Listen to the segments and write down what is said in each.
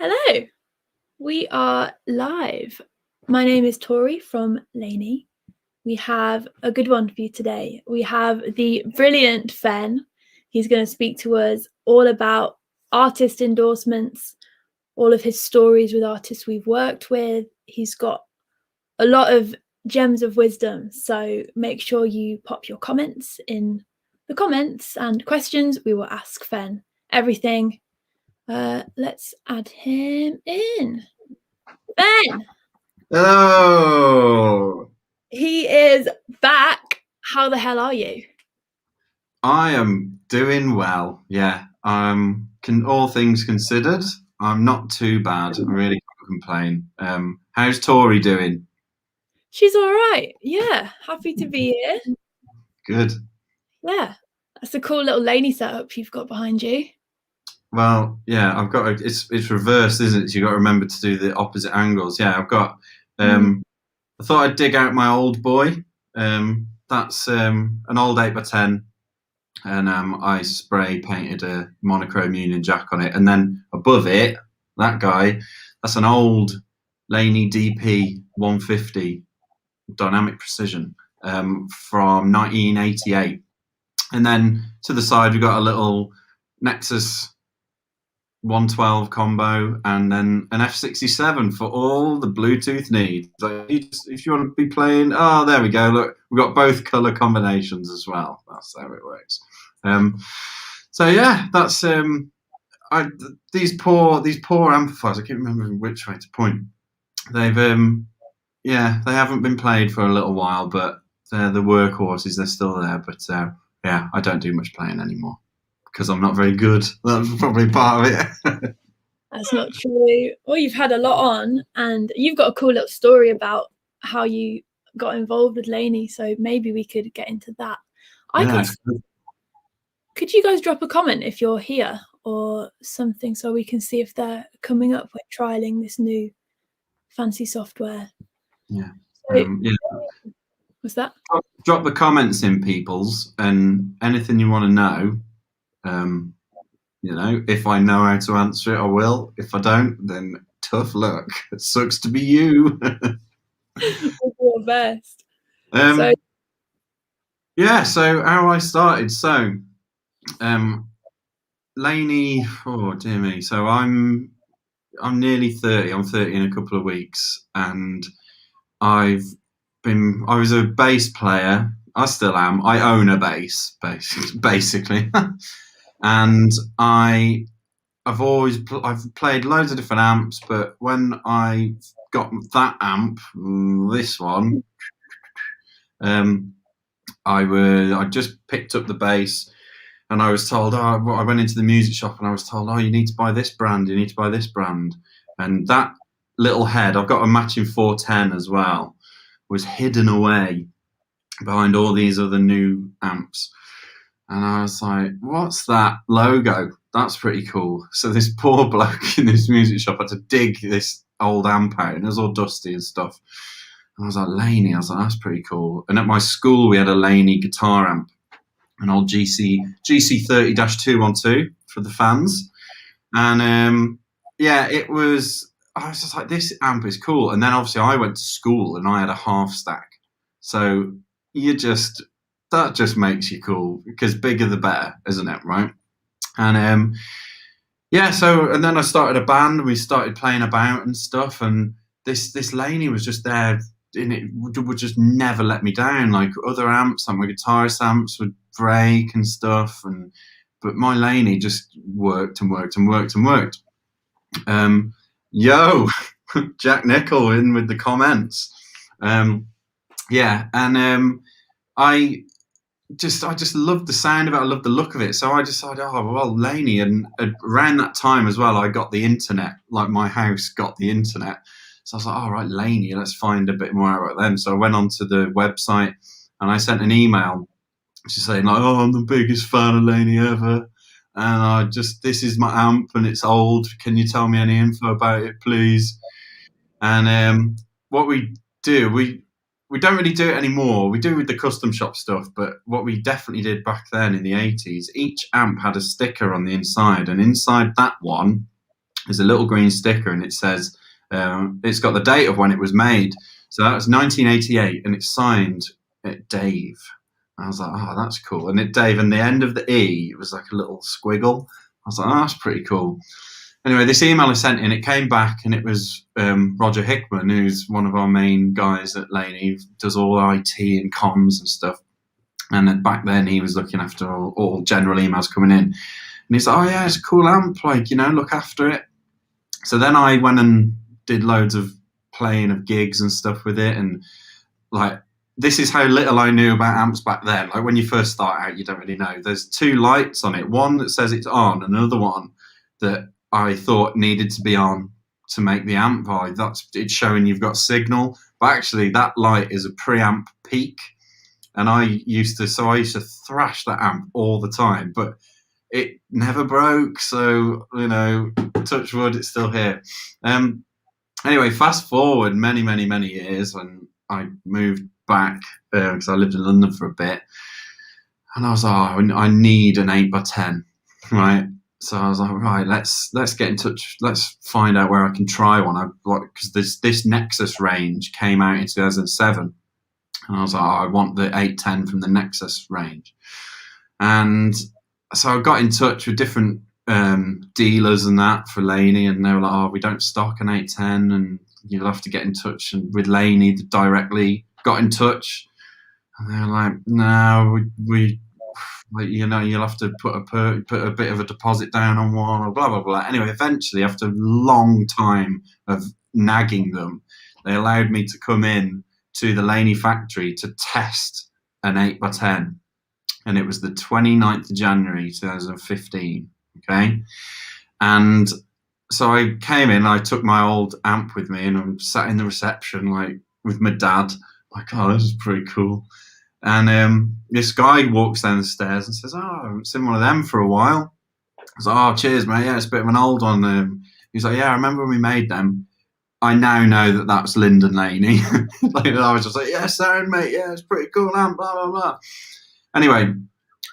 Hello, we are live. My name is Tori from Laney. We have a good one for you today. We have the brilliant Fenn. He's going to speak to us all about artist endorsements, all of his stories with artists we've worked with. He's got a lot of gems of wisdom. So make sure you pop your comments in the comments and questions. We will ask Fenn everything. Let's add him in. Ben, Hello. he is back. How the hell are you? I am doing well. Yeah. All things considered, I'm not too bad. I really can't complain. How's Tori doing? She's all right. Yeah, happy to be here. Good. Yeah, that's a cool little Laney setup you've got behind you. Well, yeah, it's reversed, isn't it? You've got to remember to do the opposite angles. Yeah, I've got I thought I'd dig out my old boy. That's an old 8x10, and I spray painted a monochrome Union Jack on it, and then above it, that guy, that's an old Laney DP 150 Dynamic Precision from 1988, and then to the side we've got a little Nexus 112 combo, and then an F67 for all the Bluetooth needs. So if you want to be playing, oh, there we go. Look, we've got both color combinations as well. That's how it works. So yeah, that's these poor amplifiers. I can't remember which way to point. They've they haven't been played for a little while, but they're the workhorses. They're still there, but yeah, I don't do much playing anymore because I'm not very good. That's probably part of it. That's not true. Well, you've had a lot on, and you've got a cool little story about how you got involved with Laney. So maybe we could get into that. Could you guys drop a comment if you're here or something so we can see if they're coming up with trialing this new fancy software? Yeah. What's that? Drop the comments in, peoples, and anything you want to know. If I know how to answer it, I will. If I don't, then tough luck. It sucks to be you. We'll do our best. So how I started. So, Laney. Oh dear me. So I'm nearly 30. I'm 30 in a couple of weeks, and I was a bass player. I still am. I own a bass, basically. And I've played loads of different amps, but when I got that amp, this one, I just picked up the bass, and I was told, I went into the music shop and I was told, you need to buy this brand, you need to buy this brand. And that little head, I've got a matching 410 as well, was hidden away behind all these other new amps. And I was like, what's that logo? That's pretty cool. So this poor bloke in this music shop had to dig this old amp out, and it was all dusty and stuff. And I was like, Laney. I was like, that's pretty cool. And at my school, we had a Laney guitar amp, an old GC30-212 for the fans. And it was, I was just like, this amp is cool. And then obviously I went to school and I had a half stack. So that just makes you cool, because bigger the better, isn't it? Right. And and then I started a band. We started playing about and stuff, and this Laney was just there, and it would just never let me down. Like other amps, like my guitarist amps would break and stuff, but my Laney just worked and worked and worked and worked. Jack Nickel in with the comments. I just loved the sound of it. I loved the look of it. So I decided, Laney. And around that time as well, I got the internet. Like my house got the internet. So I was like, all right, Laney, let's find a bit more out about them. So I went onto the website and I sent an email just saying like, I'm the biggest fan of Laney ever. And this is my amp and it's old. Can you tell me any info about it, please? And what we do, we don't really do it anymore. We do with the custom shop stuff, but what we definitely did back then in the 80s, each amp had a sticker on the inside, and inside that one there's a little green sticker, and it says it's got the date of when it was made. So that was 1988, and it's signed Dave. I was like, oh, that's cool. And Dave, and the end of the E, it was like a little squiggle. I was like, oh, that's pretty cool. Anyway, this email I sent in, it came back, and it was Roger Hickman, who's one of our main guys at Laney, does all IT and comms and stuff. And then back then, he was looking after all general emails coming in. And he's like, oh, yeah, it's a cool amp, like, look after it. So then I went and did loads of playing of gigs and stuff with it. And, like, this is how little I knew about amps back then. Like, when you first start out, you don't really know. There's two lights on it. One that says it's on, and another one that I thought needed to be on to make the amp vibe. It's showing you've got signal. But actually, that light is a preamp peak. And I used to thrash that amp all the time, but it never broke. So, touch wood, it's still here. Anyway, fast forward many, many, many years when I moved back, because I lived in London for a bit. And I was like, I need an 8x10, right? So I was like, right, let's get in touch. Let's find out where I can try one. Because this Nexus range came out in 2007. And I was like, I want the 810 from the Nexus range. And so I got in touch with different dealers and that for Laney, and they were like, oh, we don't stock an 810, and you'll have to get in touch. And with Laney directly, got in touch. And they were like, no, you'll have to put a bit of a deposit down on one, or blah, blah, blah. Anyway, eventually, after a long time of nagging them, they allowed me to come in to the Laney factory to test an 8x10, and it was the 29th of January 2015. Okay, and so I came in, I took my old amp with me, and I'm sat in the reception like with my dad, like, oh, this is pretty cool. And this guy walks down the stairs and says, oh, I haven't seen one of them for a while. I was like, oh, cheers, mate. Yeah, it's a bit of an old one. He's like, yeah, I remember when we made them. I now know that that's Lyndon Laney. Like, I was just like, yeah, sound, mate. Yeah, it's pretty cool, amp, blah, blah, blah. Anyway,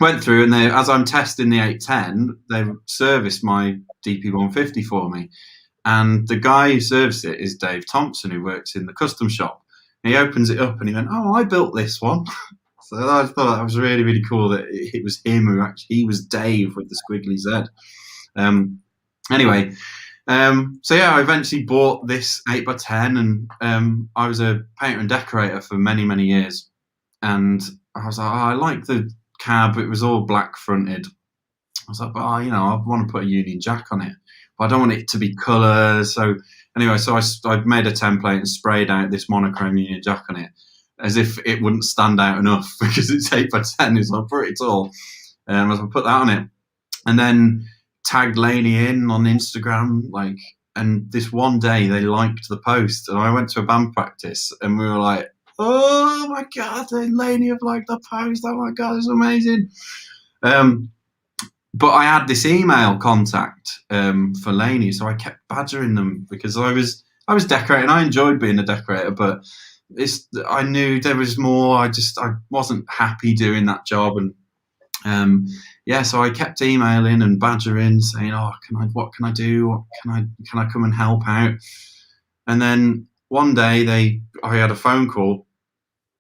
went through, and as I'm testing the 810, they serviced my DP150 for me. And the guy who serviced it is Dave Thompson, who works in the custom shop. And he opens it up, and he went, oh, I built this one. So I thought that was really, really cool that it was him who actually, he was Dave with the squiggly Z. Anyway, so yeah, I eventually bought this 8x10, and I was a painter and decorator for many, many years. And I was like, oh, I like the cab. It was all black fronted. I was like, but I want to put a Union Jack on it, but I don't want it to be colour. So anyway, I made a template and sprayed out this monochrome Union Jack on it, as if it wouldn't stand out enough because it's 8x10, it's like pretty tall. So I put that on it, and then tagged Laney in on Instagram, and this one day they liked the post, and I went to a band practice, and we were like, oh my God, Laney have liked the post, oh my God, it's amazing. But I had this email contact for Laney, so I kept badgering them because I was decorating. I enjoyed being a decorator, but I knew there was more. I wasn't happy doing that job, and so I kept emailing and badgering, saying, "Oh, what can I do? Can I come and help out?" And then one day I had a phone call,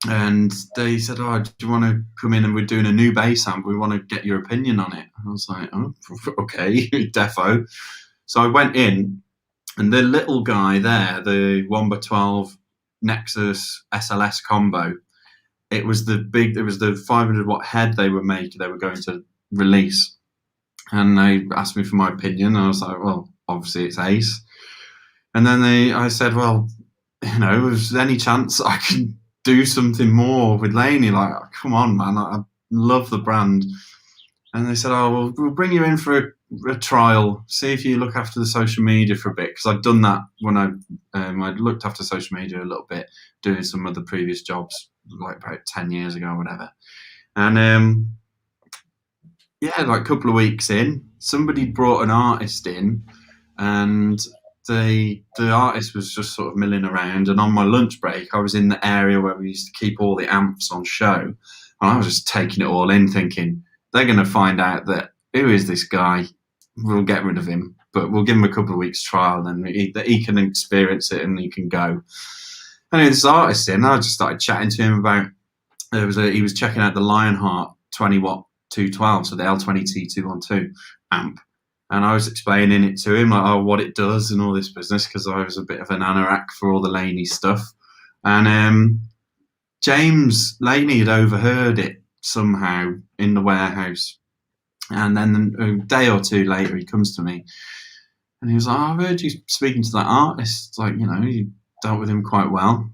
and they said, "Oh, do you want to come in? And we're doing a new bass amp. We want to get your opinion on it." I was like, "Oh, okay, defo." So I went in, and the little guy there, the 1x12 Nexus SLS combo, it was the 500 watt head they were going to release, and they asked me for my opinion. And I was like, "Well, obviously it's ace." And then I said, "Well, is there any chance I can do something more with Laney? Like, come on, man, I love the brand." And they said, "Oh, we'll bring you in for a trial, see if you look after the social media for a bit," because I'd done that when I'd looked after social media a little bit, doing some of the previous jobs, like about 10 years ago or whatever. And like a couple of weeks in, somebody brought an artist in, and the artist was just sort of milling around, and on my lunch break I was in the area where we used to keep all the amps on show, and I was just taking it all in, thinking they're going to find out that who is this guy, we'll get rid of him. but we'll give him a couple of weeks trial, and then he can experience it and he can go. Anyway, this artist in, I just started chatting to him about. He was checking out the Lionheart 20-watt 212, so the L20T212 amp. And I was explaining it to him, like, what it does and all this business, because I was a bit of an anorak for all the Laney stuff. And James Laney had overheard it somehow in the warehouse. And then a day or two later, he comes to me and he was like, I heard you speaking to that artist. Like, you dealt with him quite well.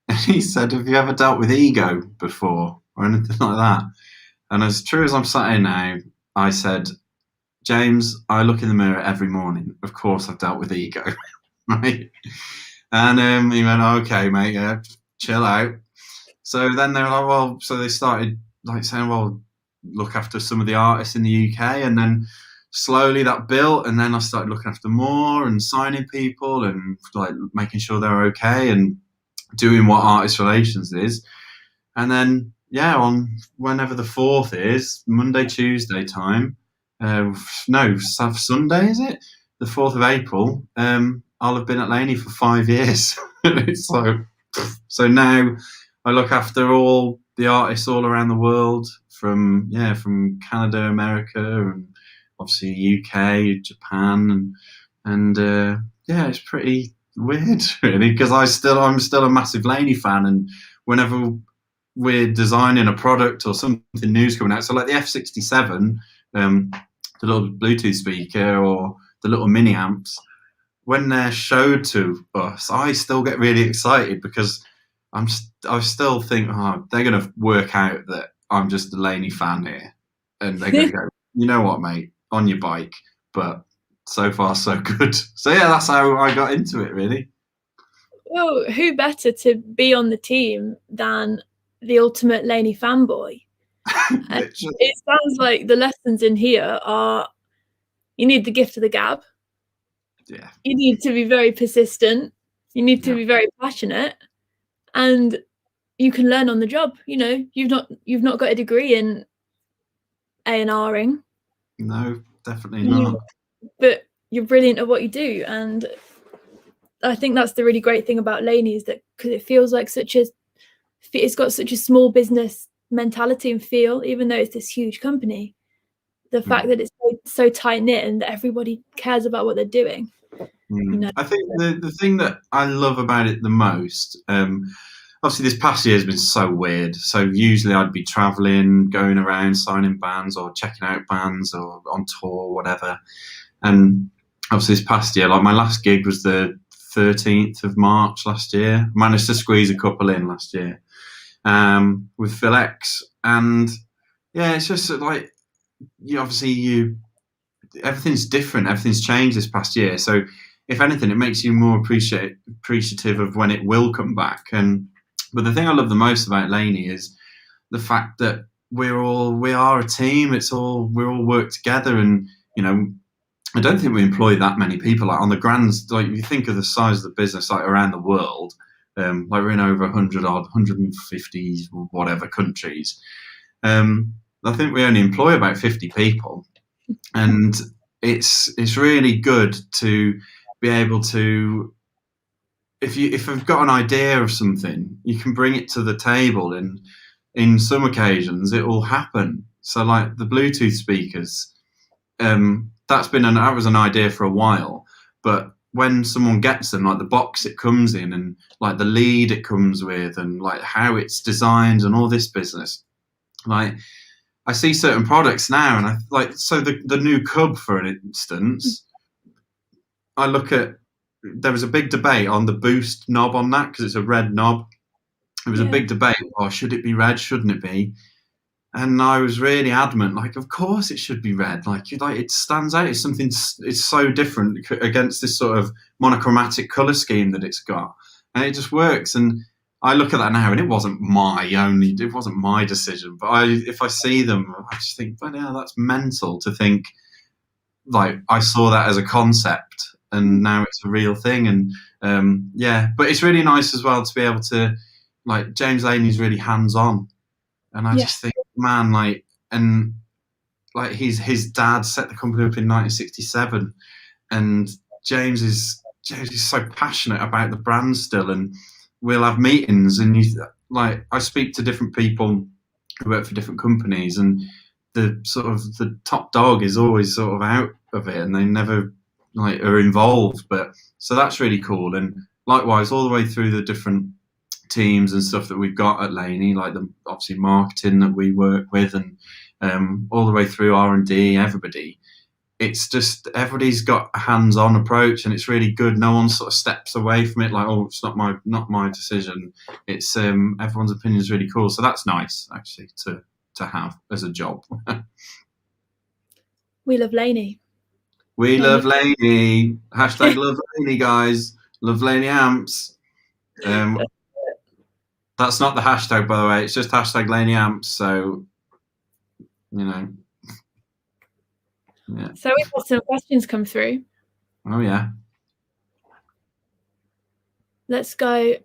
And he said, have you ever dealt with ego before or anything like that? And as true as I'm sat here now, I said, James, I look in the mirror every morning. Of course, I've dealt with ego, right? And he went, okay, mate, yeah, chill out. So then they were like, well, so they started like saying, well, look after some of the artists in the UK, and then slowly that built, and then I started looking after more and signing people and like making sure they're okay and doing what artist relations is. And then, yeah, on whenever the 4th is, Monday, Tuesday time, Sunday, is it? The 4th of April, I'll have been at Laney for 5 years. It's so now I look after all the artists all around the world, from Canada, America, and obviously UK, Japan, and it's pretty weird, really, because I'm still a massive Laney fan, and whenever we're designing a product or something new's coming out, so like the F67, the little Bluetooth speaker or the little mini amps, when they're showed to us, I still get really excited because I still think, they're going to work out that I'm just a Laney fan here, and they're going to go, you know what, mate, on your bike. But so far, so good. So yeah, that's how I got into it, really. Well, who better to be on the team than the ultimate Laney fanboy? It sounds like the lessons in here are: you need the gift of the gab. Yeah. You need to be very persistent. You need to be very passionate, and you can learn on the job. You've not got a degree in A&Ring. No, definitely not. But you're brilliant at what you do, and I think that's the really great thing about Laney, is that because it feels like it's got such a small business mentality and feel, even though it's this huge company. The fact that it's so tight knit and that everybody cares about what they're doing. I think the thing that I love about it the most, obviously this past year has been so weird. So usually I'd be traveling, going around, signing bands or checking out bands or on tour, whatever. And obviously this past year, like my last gig was the 13th of March last year. Managed to squeeze a couple in last year with Phil X. And yeah, it's just like, everything's different. Everything's changed this past year. So if anything, it makes you more appreciative of when it will come back. But the thing I love the most about Laney is the fact that we are a team. We're all work together, and I don't think we employ that many people. Like on the grand, like you think of the size of the business, like around the world, like we're in over 150 whatever countries. I think we only employ about 50 people, and it's really good to be able to, if you've got an idea of something, you can bring it to the table, and in some occasions it will happen. So like the Bluetooth speakers, that was an idea for a while, but when someone gets them, like the box it comes in and like the lead it comes with and like how it's designed and all this business, like I see certain products now, and the new Cub, for instance, I look at, there was a big debate on the boost knob on that because it's a red knob. There was a big debate, should it be red, shouldn't it be? And I was really adamant, like, of course it should be red. Like it stands out. It's so different against this sort of monochromatic color scheme that it's got, and it just works. And I look at that now, and it wasn't my decision. But if I see them, I just think, well, yeah, that's mental to think. Like I saw that as a concept, and now it's a real thing. And but it's really nice as well to be able to, like, James Laney's really hands-on, and I just think, man, his dad set the company up in 1967, and James is so passionate about the brand still, and we'll have meetings, and like I speak to different people who work for different companies, and the top dog is always sort of out of it, and they never like are involved. But so that's really cool, and likewise all the way through the different teams and stuff that we've got at Laney, like the obviously marketing that we work with, and all the way through R&D, everybody. It's just everybody's got a hands-on approach, and it's really good. No one sort of steps away from it like, oh, it's not my decision. It's everyone's opinion is really cool, so that's nice actually to have as a job. We love Laney. We love Laney. Hashtag love Laney, guys. Love Laney amps. That's not the hashtag, by the way. It's just hashtag Laney amps. So, you know. Yeah. So we've got some questions come through. Oh, yeah. Let's go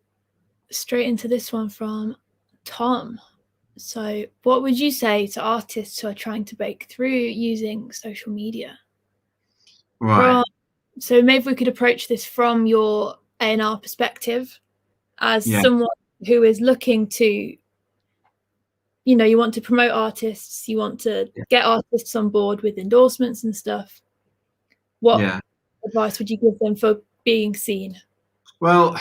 straight into this one from Tom. So what would you say to artists who are trying to break through using social media? Right. So maybe we could approach this from your A&R perspective as someone who is looking to, you know, you want to promote artists, you want to get artists on board with endorsements and stuff. What advice would you give them for being seen? Well,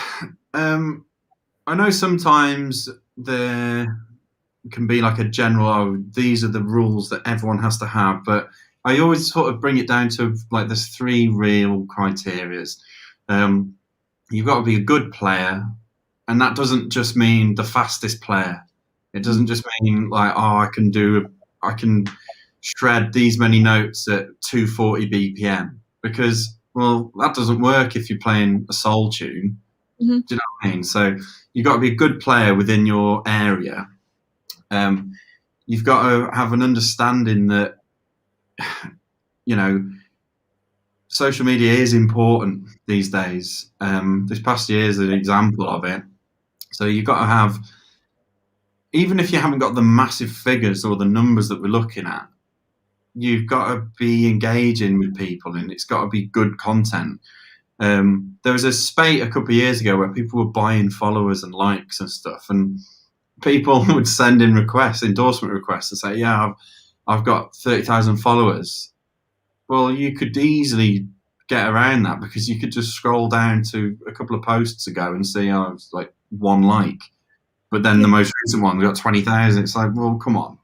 I know sometimes there can be like a general, oh, these are the rules that everyone has to have, but I always sort of bring it down to like there's three real criterias. You've got to be a good player, and that doesn't just mean the fastest player. It doesn't just mean like, oh, I can shred these many notes at 240 BPM, because, well, that doesn't work if you're playing a soul tune. Mm-hmm. Do you know what I mean? So you've got to be a good player within your area. You've got to have an understanding that, you know, social media is important these days. This past year is an example of it. So you've got to have, even if you haven't got the massive figures or the numbers that we're looking at, you've got to be engaging with people, and it's got to be good content. There was a spate a couple of years ago where people were buying followers and likes and stuff, and people would send in requests, endorsement requests, and say, yeah, I've got 30,000 followers. Well, you could easily get around that, because you could just scroll down to a couple of posts ago and see, oh, it's like one like. But then the most recent one, we got 20,000. It's like, well, come on.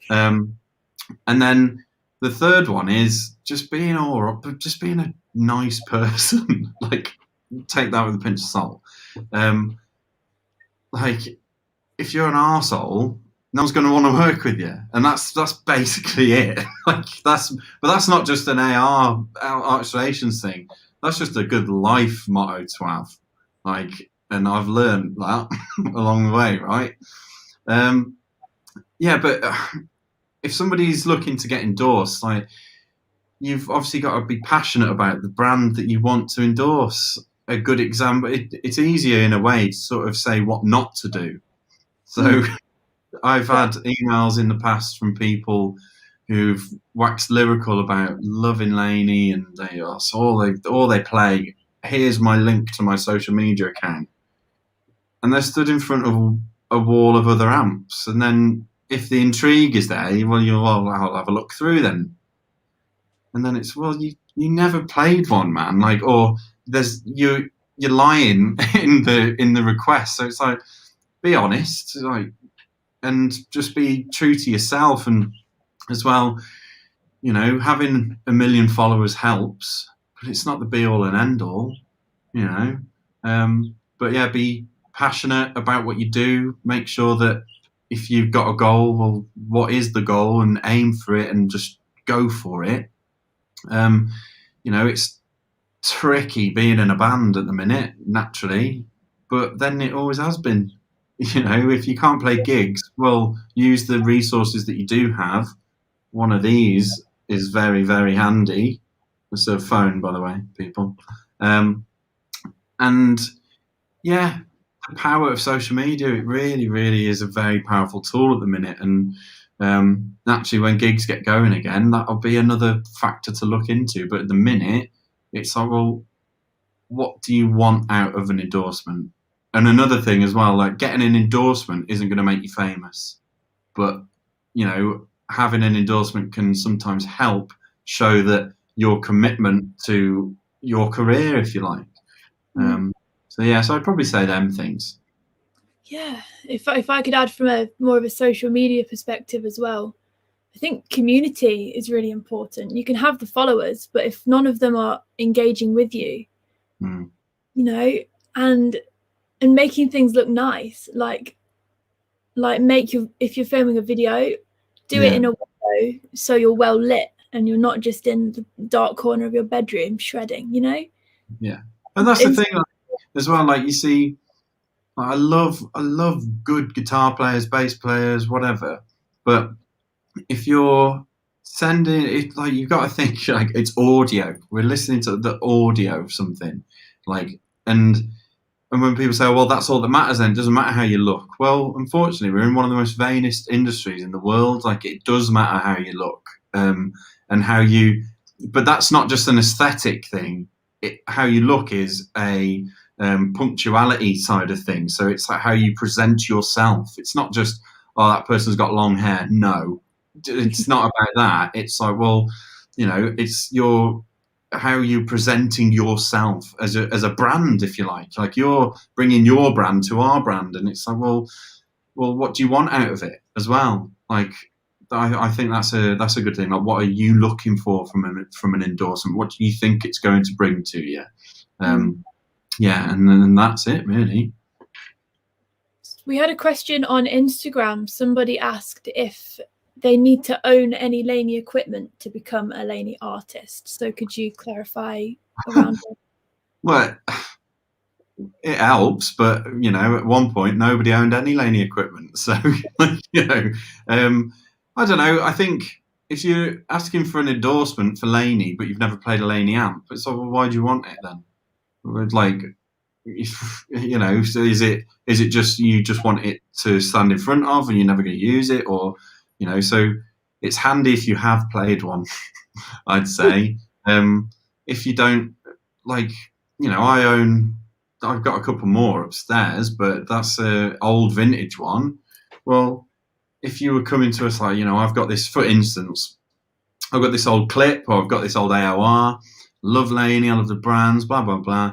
And then the third one is just being a nice person. Like, take that with a pinch of salt. Like, if you're an arsehole, no one's going to want to work with you, and that's basically it. Like, but that's not just an AR artist relations thing. That's just a good life motto to have. Like, and I've learned that along the way, right? But if somebody's looking to get endorsed, like, you've obviously got to be passionate about the brand that you want to endorse. A good example, it's easier in a way to sort of say what not to do. So I've had emails in the past from people who've waxed lyrical about loving Laney, and that's all they play. Here's my link to my social media account. And they're stood in front of a wall of other amps. And then if the intrigue is there, I'll have a look through then. And then it's, well, you never played one, man. Like, or you're lying in the request. So it's like, be honest, like, and just be true to yourself. And as well, you know, having 1 million followers helps, but it's not the be all and end all, you know. But yeah, be passionate about what you do. Make sure that if you've got a goal, well, what is the goal, and aim for it and just go for it. You know, it's tricky being in a band at the minute, naturally, but then it always has been. You know, if you can't play gigs, well, use the resources that you do have. One of these is very, very handy. It's a phone, by the way, people. And yeah, the power of social media, it really, really is a very powerful tool at the minute. And naturally, when gigs get going again, that'll be another factor to look into. But at the minute, it's like, well, what do you want out of an endorsement? And another thing as well, like getting an endorsement isn't going to make you famous, but having an endorsement can sometimes help show that your commitment to your career, if you like. So I'd probably say them things. Yeah, if I could add from a more of a social media perspective as well, I think community is really important. You can have the followers, but if none of them are engaging with you, and making things look nice, like if you're filming a video, do it in a window so you're well lit and you're not just in the dark corner of your bedroom shredding. Yeah, and that's the thing as well. Like you see, I love good guitar players, bass players, whatever. But if you're sending it, like you've got to think like it's audio. We're listening to the audio of something, like and when people say, well, that's all that matters, then it doesn't matter how you look. Well, unfortunately, we're in one of the most vainest industries in the world. Like it does matter how you look, and how you. But that's not just an aesthetic thing. How you look is a punctuality side of things. So it's like how you present yourself. It's not just, oh, that person's got long hair. No, it's not about that. It's like, well, it's how you're presenting yourself as a brand, if you like you're bringing your brand to our brand, and it's like, well, what do you want out of it as well? Like, I think that's a good thing. Like, what are you looking for from an endorsement? What do you think it's going to bring to you? Yeah, and then that's it, really. We had a question on Instagram. Somebody asked if they need to own any Laney equipment to become a Laney artist. So could you clarify around that? Well, it helps, but at one point nobody owned any Laney equipment. So I don't know. I think if you're asking for an endorsement for Laney, but you've never played a Laney amp, it's like, well, why do you want it then? Like, so is it just you just want it to stand in front of and you're never going to use it, or so it's handy if you have played one. I'd say if you don't, like, I've got a couple more upstairs, but that's an old vintage one. Well, if you were coming to us like, I've got this, for instance, I've got this old clip, or I've got this old AOR, love Laney, I love the brands, blah, blah, blah.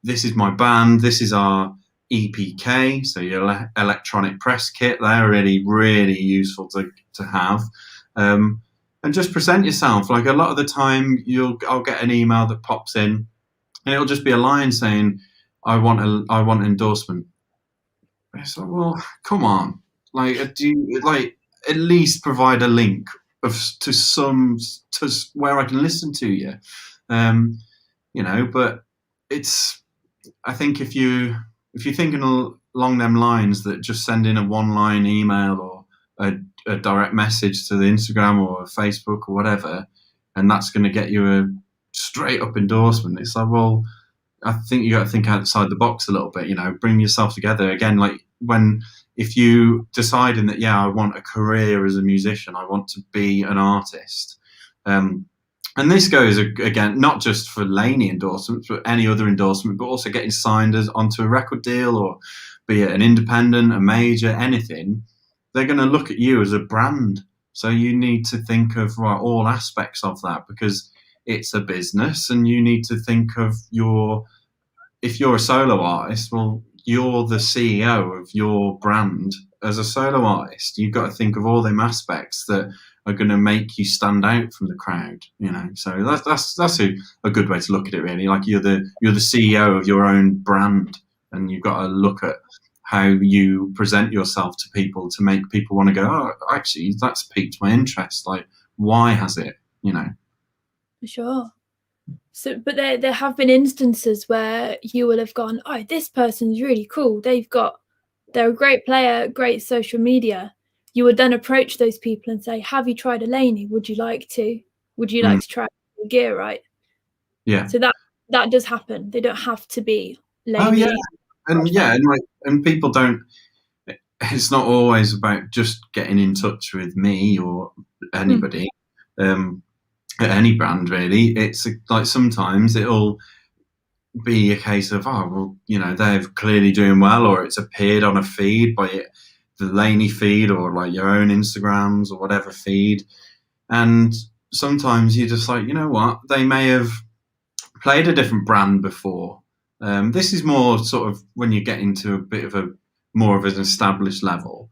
This is my band, this is our EPK, so your electronic press kit. They're really, really useful to have. And just present yourself. Like, a lot of the time I'll get an email that pops in and it'll just be a line saying, I want an endorsement. It's like, well, come on. Like, do you, like, at least provide a link to where I can listen to you. But I think if you're thinking along them lines, that just sending a one-line email or a direct message to the Instagram or Facebook or whatever, and that's going to get you a straight up endorsement. It's like, well, I think you got to think outside the box a little bit, bring yourself together again. Like, if you deciding that, I want a career as a musician, I want to be an artist. And this goes, again, not just for Laney endorsements, but any other endorsement, but also getting signed onto a record deal, or be it an independent, a major, anything. They're going to look at you as a brand. So you need to think of all aspects of that, because it's a business, and you need to think of if you're a solo artist, well, you're the CEO of your brand as a solo artist. You've got to think of all them aspects that are going to make you stand out from the crowd, So that's a good way to look at it, really. Like, you're the CEO of your own brand, and you've got to look at how you present yourself to people to make people want to go, oh, actually, that's piqued my interest. Like, why has it, For sure. So, but there have been instances where you will have gone, oh, this person's really cool. They're a great player, great social media. You would then approach those people and say, have you tried a Laney? Would you like to try the gear, right? Yeah. So that does happen. They don't have to be Laney. Oh, yeah. And people don't, it's not always about just getting in touch with me or anybody. at any brand really. It's like sometimes it'll be a case of, oh well, you know, they're clearly doing well, or it's appeared on a feed by it, the Laney feed, or like your own Instagrams or whatever feed. And sometimes you're just like, you know what, they may have played a different brand before. This is more sort of when you get into a bit of a more of an established level,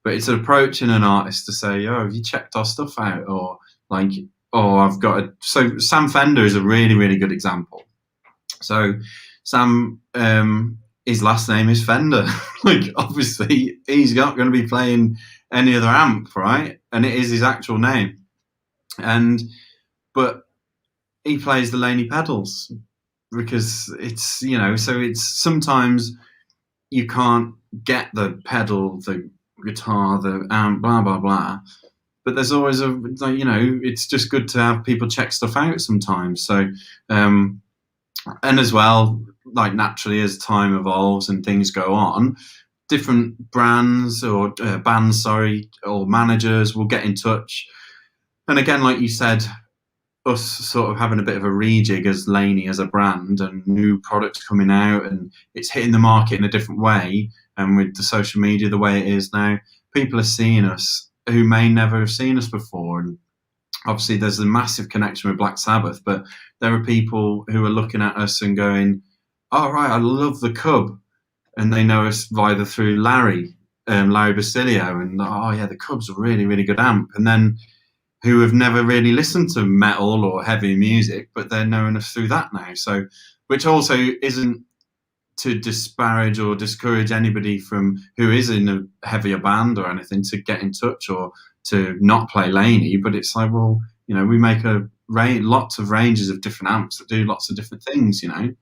but it's approaching an artist to say, oh, have you checked our stuff out? Or like, oh, I've got a, so Sam Fender is a really, really good example. So Sam, his last name is Fender. Like, obviously he's not going to be playing any other amp, right? And it is his actual name. But he plays the Laney pedals because it's, you know, so it's sometimes you can't get the pedal, the guitar, the amp, blah, blah, blah. But there's always a, like, you know, it's just good to have people check stuff out sometimes. So, and as well, like naturally as time evolves and things go on, different brands or bands, sorry, or managers will get in touch. And again, like you said, us sort of having a bit of a rejig as Laney as a brand and new products coming out and it's hitting the market in a different way. And with the social media the way it is now, people are seeing us who may never have seen us before. And obviously there's a massive connection with Black Sabbath, but there are people who are looking at us and going, oh, right, I love the Cub. And they know us either through Larry Basilio, and oh yeah, the Cub's a really, really good amp. And then who have never really listened to metal or heavy music, but they're knowing us through that now. So, which also isn't to disparage or discourage anybody from who is in a heavier band or anything to get in touch or to not play Laney, but it's like, well, you know, we make lots of ranges of different amps that do lots of different things, you know.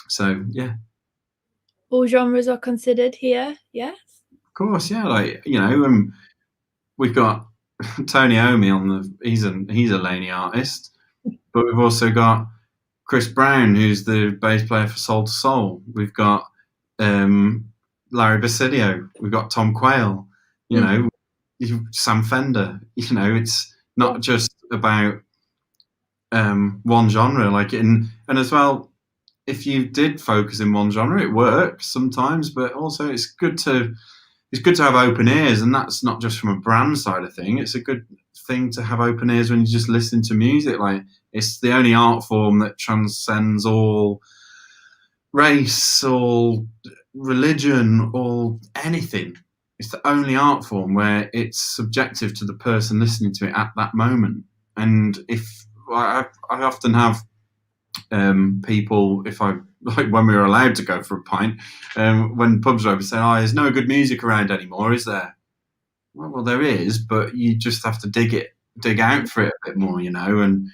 So yeah. All genres are considered here, yes? Of course, yeah. Like, you know, we've got Tony Iommi on the, he's a Laney artist, but we've also got Chris Brown, who's the bass player for Soul to Soul. We've got Larry Basilio. We've got Tom Quayle. You know, Sam Fender. You know, it's not just about one genre. Like, and as well, if you did focus in one genre, it works sometimes. But also, it's good to have open ears, and that's not just from a brand side of thing. It's a good thing to have open ears when you just listen to music. Like, it's the only art form that transcends all race, all religion, all anything. It's the only art form where it's subjective to the person listening to it at that moment. And if I often have people, if I, like when we were allowed to go for a pint, when pubs were open, saying, "Oh, there's no good music around anymore, is there?" Well, there is, but you just have to dig out for it a bit more, you know, and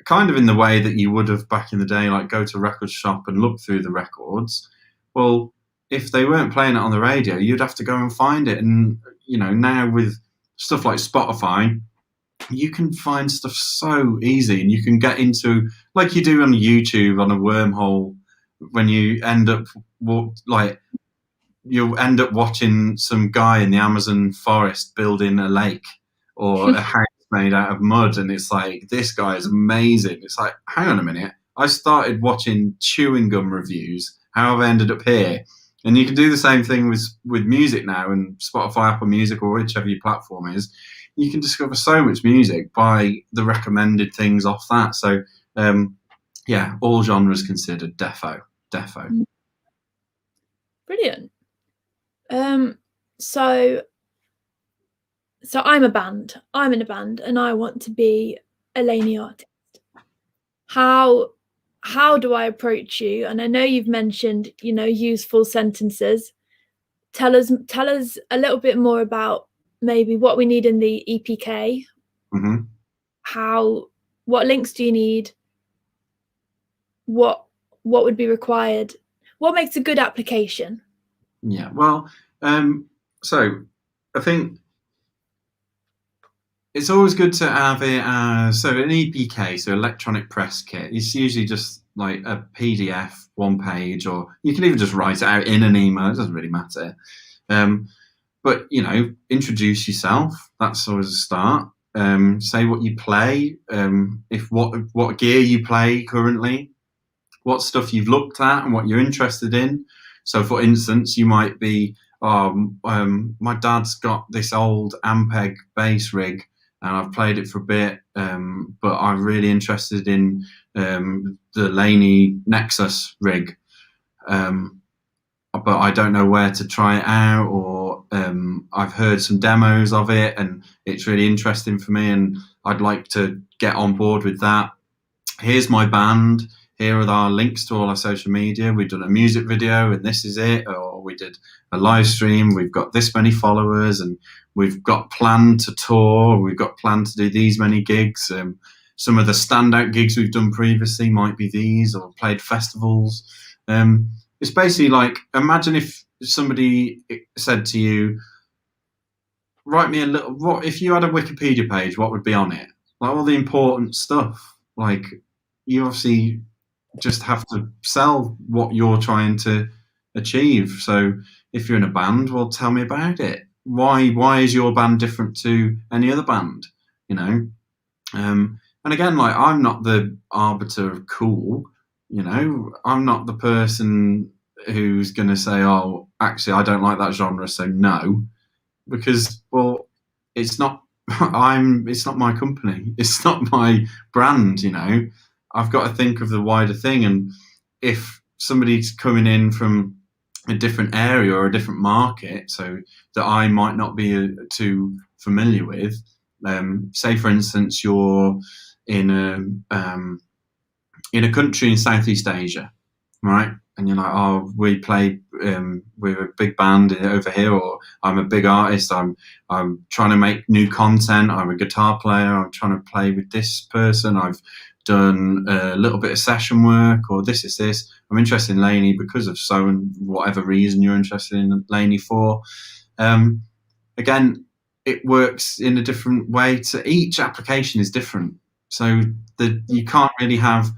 kind of in the way that you would have back in the day, like go to a record shop and look through the records. Well, if they weren't playing it on the radio, you'd have to go and find it. And, you know, now with stuff like Spotify, you can find stuff so easy, and you can get into, like you do on YouTube, on a wormhole, when you end up you'll end up watching some guy in the Amazon forest building a lake or a house made out of mud, and it's like, this guy is amazing. It's like, hang on a minute, I started watching chewing gum reviews, how have I ended up here? And you can do the same thing with music now, and Spotify, Apple Music, or whichever your platform is. You can discover so much music by the recommended things off that. So, yeah, all genres considered. Defo. Brilliant. So I'm a band. I'm in a band, and I want to be a Laney artist. How do I approach you? And I know you've mentioned, you know, useful sentences. Tell us a little bit more about maybe what we need in the EPK. Mm-hmm. What links do you need? What would be required? What makes a good application? Yeah, well, so I think it's always good to have it as, so an EPK, so electronic press kit. It's usually just like a PDF, one page, or you can even just write it out in an email. It doesn't really matter. But, you know, introduce yourself. That's always a start. say what you play, if what gear you play currently, what stuff you've looked at and what you're interested in. So, for instance, you might be, my dad's got this old Ampeg bass rig, and I've played it for a bit, but I'm really interested in the Laney Nexus rig, but I don't know where to try it out, or I've heard some demos of it, and it's really interesting for me, and I'd like to get on board with that. Here's my band. Here are our links to all our social media. We've done a music video, and this is it. Or we did a live stream. We've got this many followers, and we've got planned to tour. We've got planned to do these many gigs. Some of the standout gigs we've done previously might be these, or played festivals. It's basically like, imagine if somebody said to you, write me a little, what if you had a Wikipedia page, what would be on it? Like all the important stuff. Like, you obviously just have to sell what you're trying to achieve. So if you're in a band, well, tell me about it. Why is your band different to any other band? You know? And again, like, I'm not the arbiter of cool. You know, I'm not the person who's going to say, oh, actually, I don't like that genre, so no. Because, well, it's not it's not my company. It's not my brand, you know. I've got to think of the wider thing. And if somebody's coming in from a different area or a different market, so that I might not be too familiar with, say, for instance, you're in a country in Southeast Asia, right? And you're like, oh, we play, we're a big band over here, or I'm a big artist. I'm trying to make new content. I'm a guitar player. I'm trying to play with this person. I've done a little bit of session work, or this is this. I'm interested in Laney because of so and whatever reason you're interested in Laney for. Again, it works in a different way. To each application is different, so you can't really have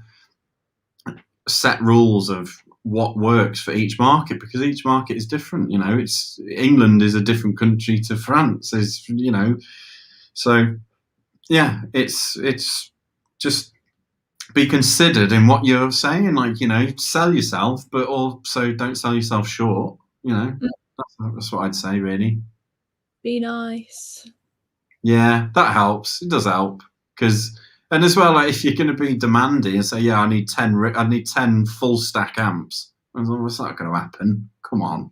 set rules of what works for each market, because each market is different. You know, England is a different country to France, is, you know. So yeah, it's just be considered in what you're saying, like, you know, sell yourself, but also don't sell yourself short, you know. That's what I'd say, really. Be nice. Yeah, that helps. It does help, because, and as well, like, if you're going to be demanding and say, yeah, I need 10 full stack amps, what's that going to happen? Come on.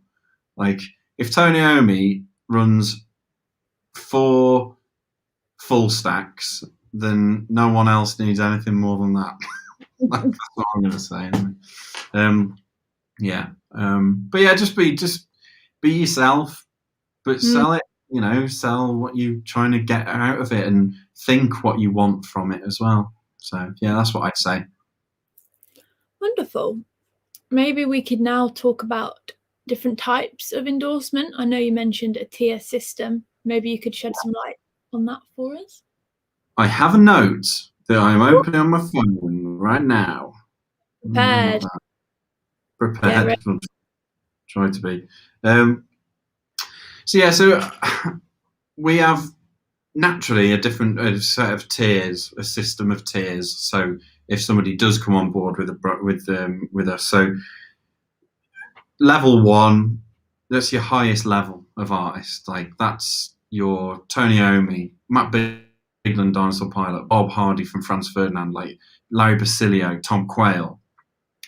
Like, if Tony Iommi runs 4 full stacks, then no one else needs anything more than that. That's what I'm going to say. Anyway. But yeah, just be yourself, but sell it. You know, sell what you're trying to get out of it, and think what you want from it as well. So yeah, that's what I'd say. Wonderful. Maybe we could now talk about different types of endorsement. I know you mentioned a tier system. Maybe you could shed some light on that for us. I have a note that I'm opening on my phone right now. Prepared. Prepared. Yeah, try to be. So we have naturally a set of tiers, a system of tiers. So if somebody does come on board with us, so level 1, that's your highest level of artist. Like, that's your Tony Iommi, Matt Bigland, Dinosaur Pilot, Bob Hardy from Franz Ferdinand, like Larry Basilio, Tom Quayle,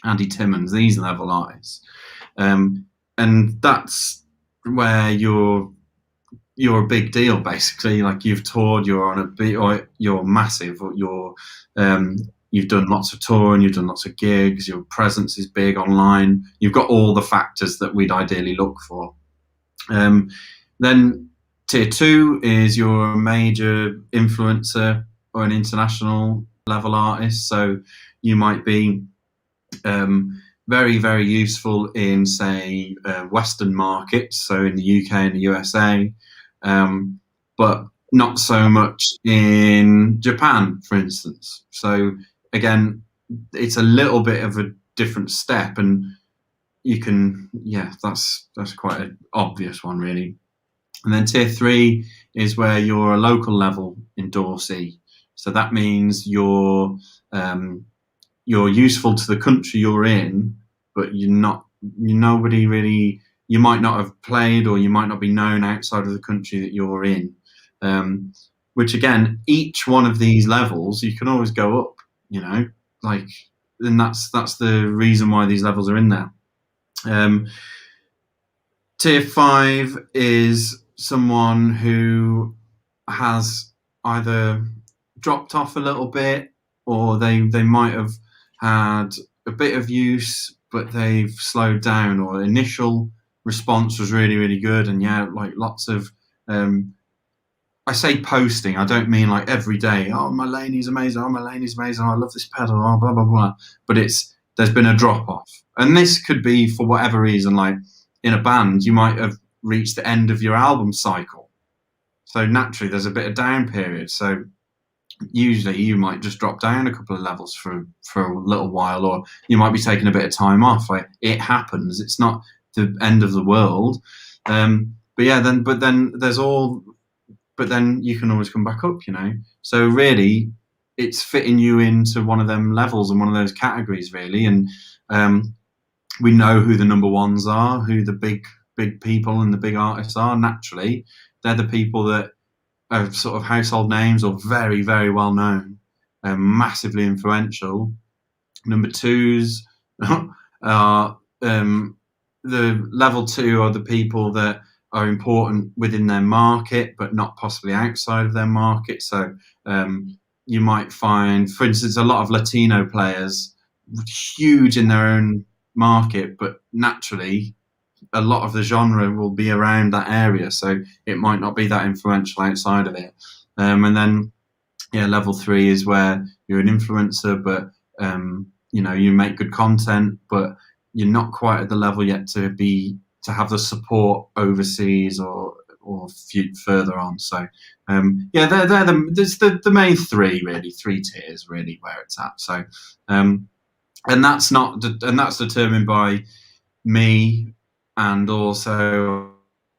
Andy Timmons, these level artists. And that's where you're a big deal, basically. Like, you've toured, you're on a big, or you're massive, or you've done lots of touring, you've done lots of gigs, your presence is big online, you've got all the factors that we'd ideally look for. Then tier 2 is you're a major influencer or an international level artist. So you might be very, very useful in, say, Western markets, so in the UK and the USA, but not so much in Japan, for instance. So again, it's a little bit of a different step, and you can, yeah, that's quite an obvious one, really. And then tier 3 is where you're a local level endorsee. So that means you're useful to the country you're in, but nobody really. You might not have played, or you might not be known outside of the country that you're in. Which again, each one of these levels, you can always go up. And that's the reason why these levels are in there. Tier 5 is someone who has either dropped off a little bit, or they might have had a bit of use, but they've slowed down, or initial response was really, really good. And lots of, I say posting, I don't mean like every day, oh, my Laney's amazing, oh, my Laney's amazing, oh, I love this pedal, oh, blah, blah, blah. But there's been a drop off. And this could be for whatever reason, like in a band, you might have reached the end of your album cycle. So naturally there's a bit of down period. So usually you might just drop down a couple of levels for a little while, or you might be taking a bit of time off. Like, it happens. It's not the end of the world. But then you can always come back up, So really, it's fitting you into one of them levels and one of those categories, really. And we know who the number ones are, who the big people and the big artists are. Naturally, they're the people that are sort of household names or very, very well known, massively influential. Number twos are the level 2 are the people that are important within their market, but not possibly outside of their market. So you might find, for instance, a lot of Latino players, huge in their own market, but naturally a lot of the genre will be around that area, so it might not be that influential outside of it. And then level 3 is where you're an influencer, but you make good content, but you're not quite at the level yet to have the support overseas or further on. So they're the main 3 really, 3 tiers really where it's at. So and that's determined by me, and also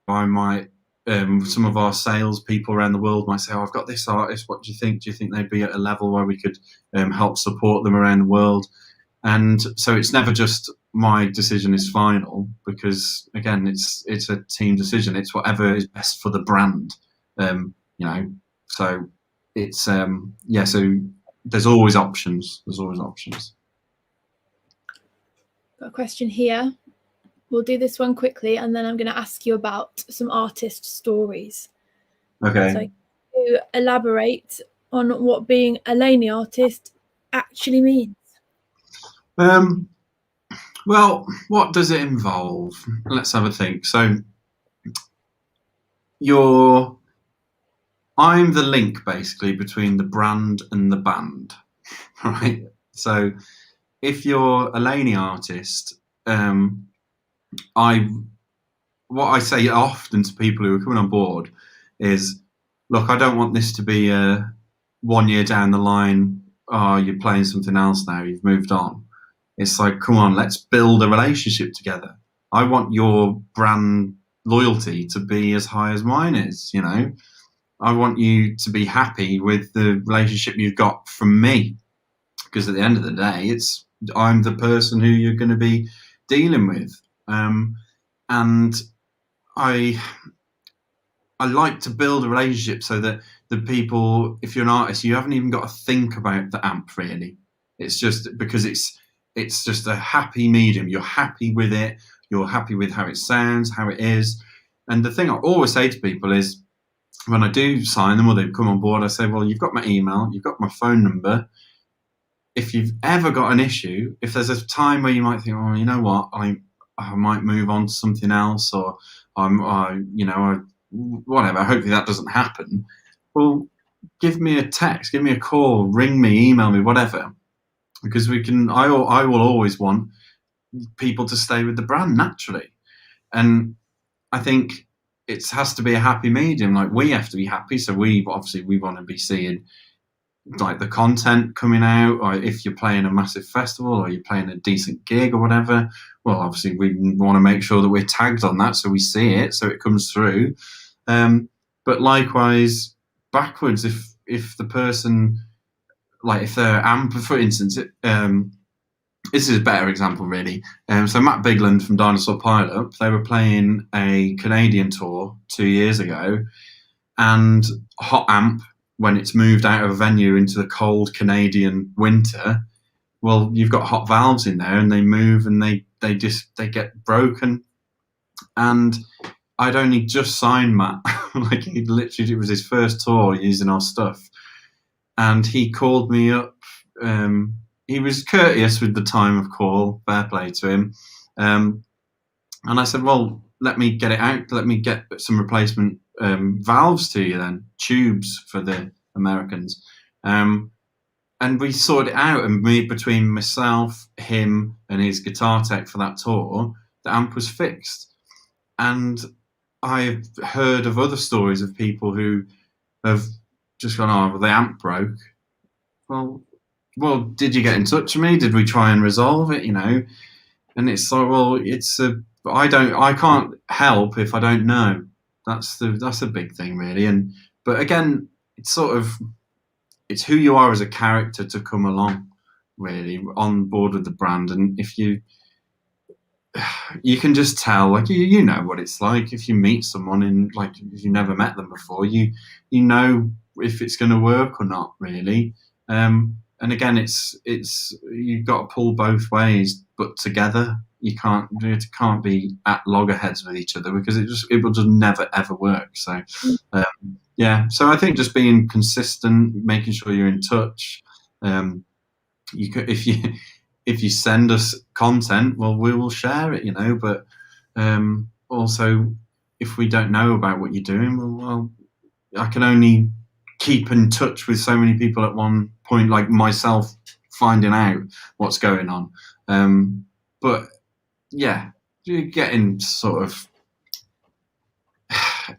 I might some of our sales people around the world might say, oh, I've got this artist, what do you think? Do you think they'd be at a level where we could help support them around the world? And so it's never just my decision is final, because again, it's a team decision. It's whatever is best for the brand, so it's so there's always options. Got a question here. We'll do this one quickly, and then I'm going to ask you about some artist stories. Okay. So to elaborate on what being a Laney artist actually means. Well, what does it involve? Let's have a think. So I'm the link basically between the brand and the band, right? So if you're a Laney artist, what I say often to people who are coming on board is, look, I don't want this to be 1 year down the line, oh, you're playing something else now, you've moved on. It's like, come on, let's build a relationship together. I want your brand loyalty to be as high as mine is, I want you to be happy with the relationship you've got from me, because at the end of the day, I'm the person who you're going to be dealing with. And I like to build a relationship so that the people, if you're an artist, you haven't even got to think about the amp really. It's just because it's just a happy medium. You're happy with it. You're happy with how it sounds, how it is. And the thing I always say to people is, when I do sign them or they come on board, I say, well, you've got my email, you've got my phone number. If you've ever got an issue, if there's a time where you might think, oh, you know what, I might move on to something else, or whatever, hopefully that doesn't happen. Well, give me a text, give me a call, ring me, email me, whatever. Because I will always want people to stay with the brand naturally. And I think it has to be a happy medium. Like, we have to be happy. So we want to be seeing like the content coming out, or if you're playing a massive festival or you're playing a decent gig or whatever, well, obviously we want to make sure that we're tagged on that so we see it, so it comes through. But likewise, backwards, if the person, like if they're amp, for instance, this is a better example, really. So Matt Bigland from Dinosaur Pileup, they were playing a Canadian tour 2 years ago, and hot amp, when it's moved out of a venue into the cold Canadian winter, well, you've got hot valves in there, and they move, and they get broken. And I'd only just signed Matt, like he literally, it was his first tour using our stuff, and he called me up. He was courteous with the time of call, fair play to him. And I said, well, let me get it out. Let me get some replacement valves to you then, tubes for the Americans. And we sorted it out, and between myself, him, and his guitar tech for that tour, the amp was fixed. And I've heard of other stories of people who have just gone, oh, well, the amp broke. Well, did you get in touch with me? Did we try and resolve it? And it's like, well, I can't help if I don't know. That's a big thing, really. But again, it's who you are as a character to come along, really, on board with the brand. And if you can just tell, like, you know what it's like if you meet someone if you never met them before, you know if it's going to work or not, really. And again, it's you've got to pull both ways, but together. It can't be at loggerheads with each other, because it will just never ever work. So yeah, so I think just being consistent, making sure you're in touch. If you send us content, well, we will share it, But also, if we don't know about what you're doing, well, I can only keep in touch with so many people at one point, like myself finding out what's going on. But yeah, you're getting sort of,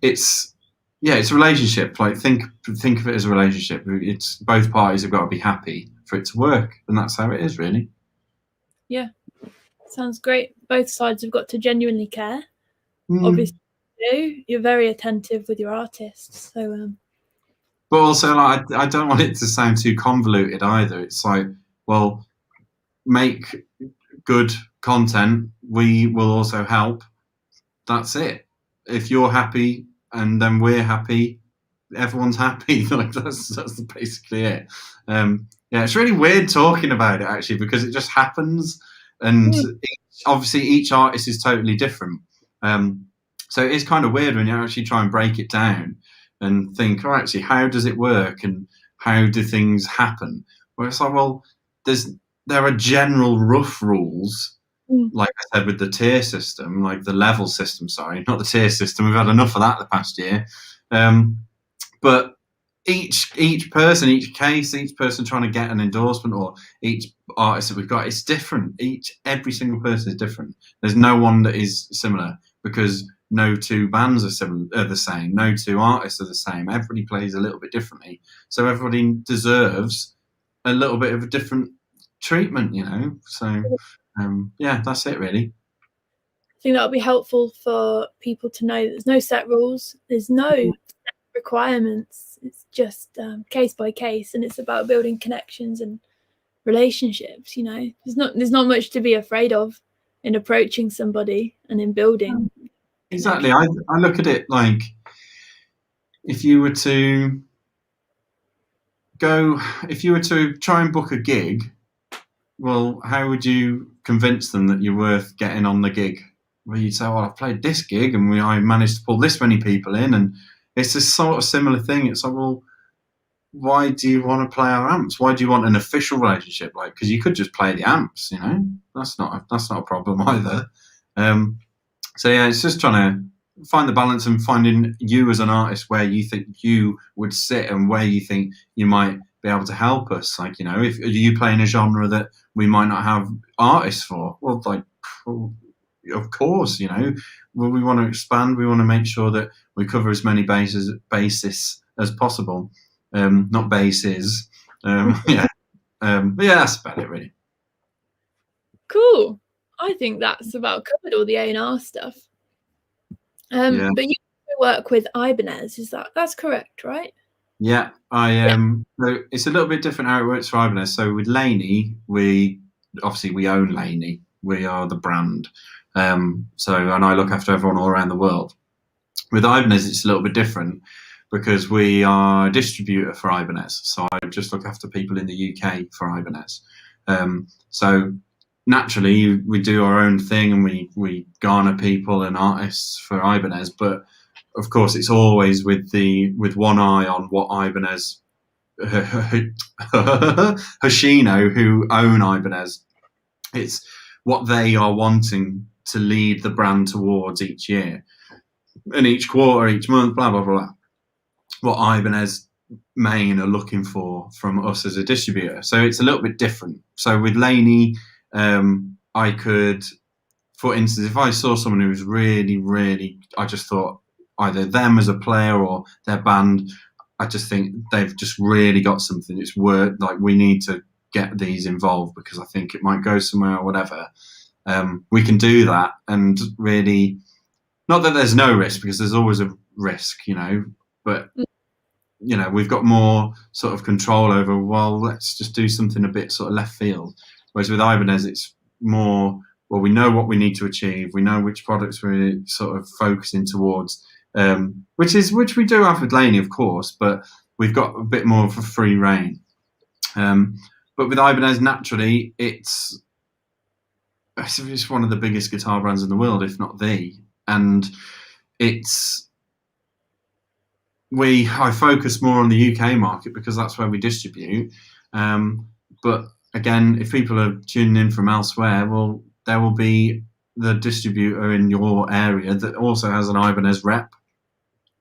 it's a relationship. Like think of it as a relationship. It's both parties have got to be happy for it to work, and that's how it is, really. Yeah, sounds great. Both sides have got to genuinely care. Obviously, you're very attentive with your artists, so. But also, like, I don't want it to sound too convoluted either. It's like, well, make good content. We will also help. That's it. If you're happy, and then we're happy, everyone's happy. Like that's basically it. Yeah, it's really weird talking about it, actually, because it just happens, and obviously each artist is totally different. So it is kind of weird when you actually try and break it down and think, oh, actually, how does it work, and how do things happen? Where it's like, well, there are general rough rules. Like I said, with the tier system, like the level system, sorry, not the tier system. We've had enough of that the past year. But each person, each case, each person trying to get an endorsement, or each artist that we've got, it's different. Every single person is different. There's no one that is similar, because no two bands are the same. No two artists are the same. Everybody plays a little bit differently. So everybody deserves a little bit of a different treatment, So yeah, that's it, really. I think that would be helpful for people to know there's no set rules, there's no requirements. It's just case by case, and it's about building connections and relationships. There's not much to be afraid of in approaching somebody and in building. Exactly. I look at it like, if you were to try and book a gig, well, how would you convince them that you're worth getting on the gig? Well, you'd say, well, I've played this gig, and I managed to pull this many people in, and it's a sort of similar thing. It's like, well, why do you want to play our amps? Why do you want an official relationship? Like, because you could just play the amps, That's not a problem either. So yeah, it's just trying to find the balance, and finding you as an artist where you think you would sit, and where you think you might be able to help us. Like, if you play in a genre that we might not have artists for, well, of course, we want to expand. We want to make sure that we cover as many bases as possible. Not bases. Yeah. But yeah, that's about it, really. Cool. I think that's about covered all the A&R stuff. Yeah. But you work with Ibanez. That's correct, right? Yeah, Yeah. so it's a little bit different how it works for Ibanez. So with Laney, we own Laney. We are the brand. And I look after everyone all around the world. With Ibanez, it's a little bit different because we are a distributor for Ibanez. So I just look after people in the UK for Ibanez. So naturally, we do our own thing and we garner people and artists for Ibanez, but of course, it's always with one eye on what Ibanez, Hoshino, who own Ibanez. It's what they are wanting to lead the brand towards each year, and each quarter, each month, blah blah blah. What Ibanez main are looking for from us as a distributor. So it's a little bit different. So with Laney, I could, for instance, if I saw someone who was really, really, I just thought either them as a player or their band, I just think they've just really got something. It's worth, like, we need to get these involved because I think it might go somewhere or whatever. We can do that, and really, not that there's no risk, because there's always a risk, but we've got more sort of control over, well, let's just do something a bit sort of left field. Whereas with Ibanez, it's more, well, we know what we need to achieve. We know which products we're sort of focusing towards, which we do have with Laney, of course, but we've got a bit more of a free reign. But with Ibanez, naturally, it's one of the biggest guitar brands in the world, if not the, and I focus more on the UK market because that's where we distribute. But again, if people are tuning in from elsewhere, well, there will be the distributor in your area that also has an Ibanez rep,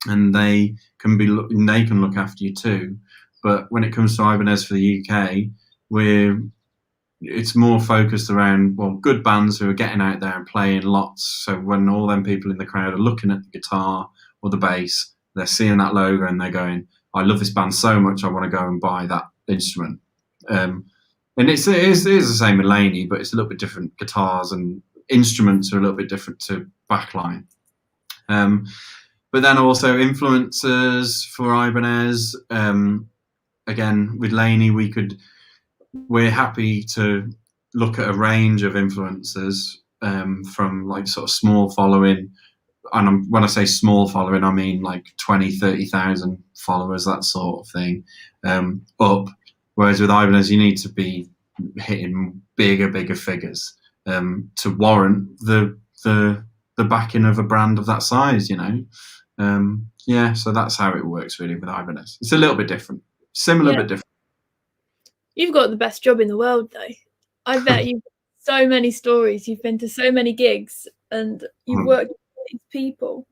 and they can look after you too. But when it comes to Ibanez for the UK, it's more focused around, well, good bands who are getting out there and playing lots. So when all them people in the crowd are looking at the guitar or the bass, they're seeing that logo and they're going, I love this band so much, I want to go and buy that instrument. And it is the same with Laney, but it's a little bit different. Guitars and instruments are a little bit different to backline. But then also influencers for Ibanez. Again, with Laney, we're happy to look at a range of influencers, from like sort of small following, and when I say small following, I mean like 20, 30,000 followers, that sort of thing, up. Whereas with Ibanez, you need to be hitting bigger figures to warrant the backing of a brand of that size, so that's how it works really with Ibanez. It's a little bit different, similar but different. You've got the best job in the world, though. I bet you've got so many stories. You've been to so many gigs, and you've worked with these people.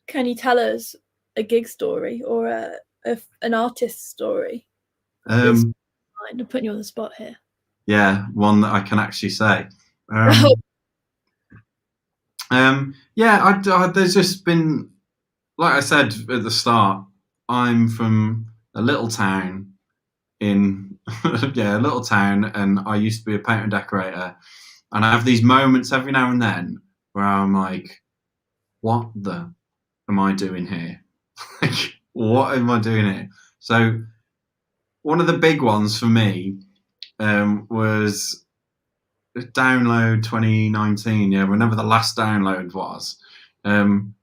Can you tell us a gig story or an artist story? I'm putting you on the spot here. Yeah, one that I can actually say. There's just been, like I said at the start, I'm from a little town and I used to be a painter and decorator, and I have these moments every now and then where I'm like, what the am I doing here? Like, what am I doing here? So one of the big ones for me was Download 2019, whenever the last Download was. In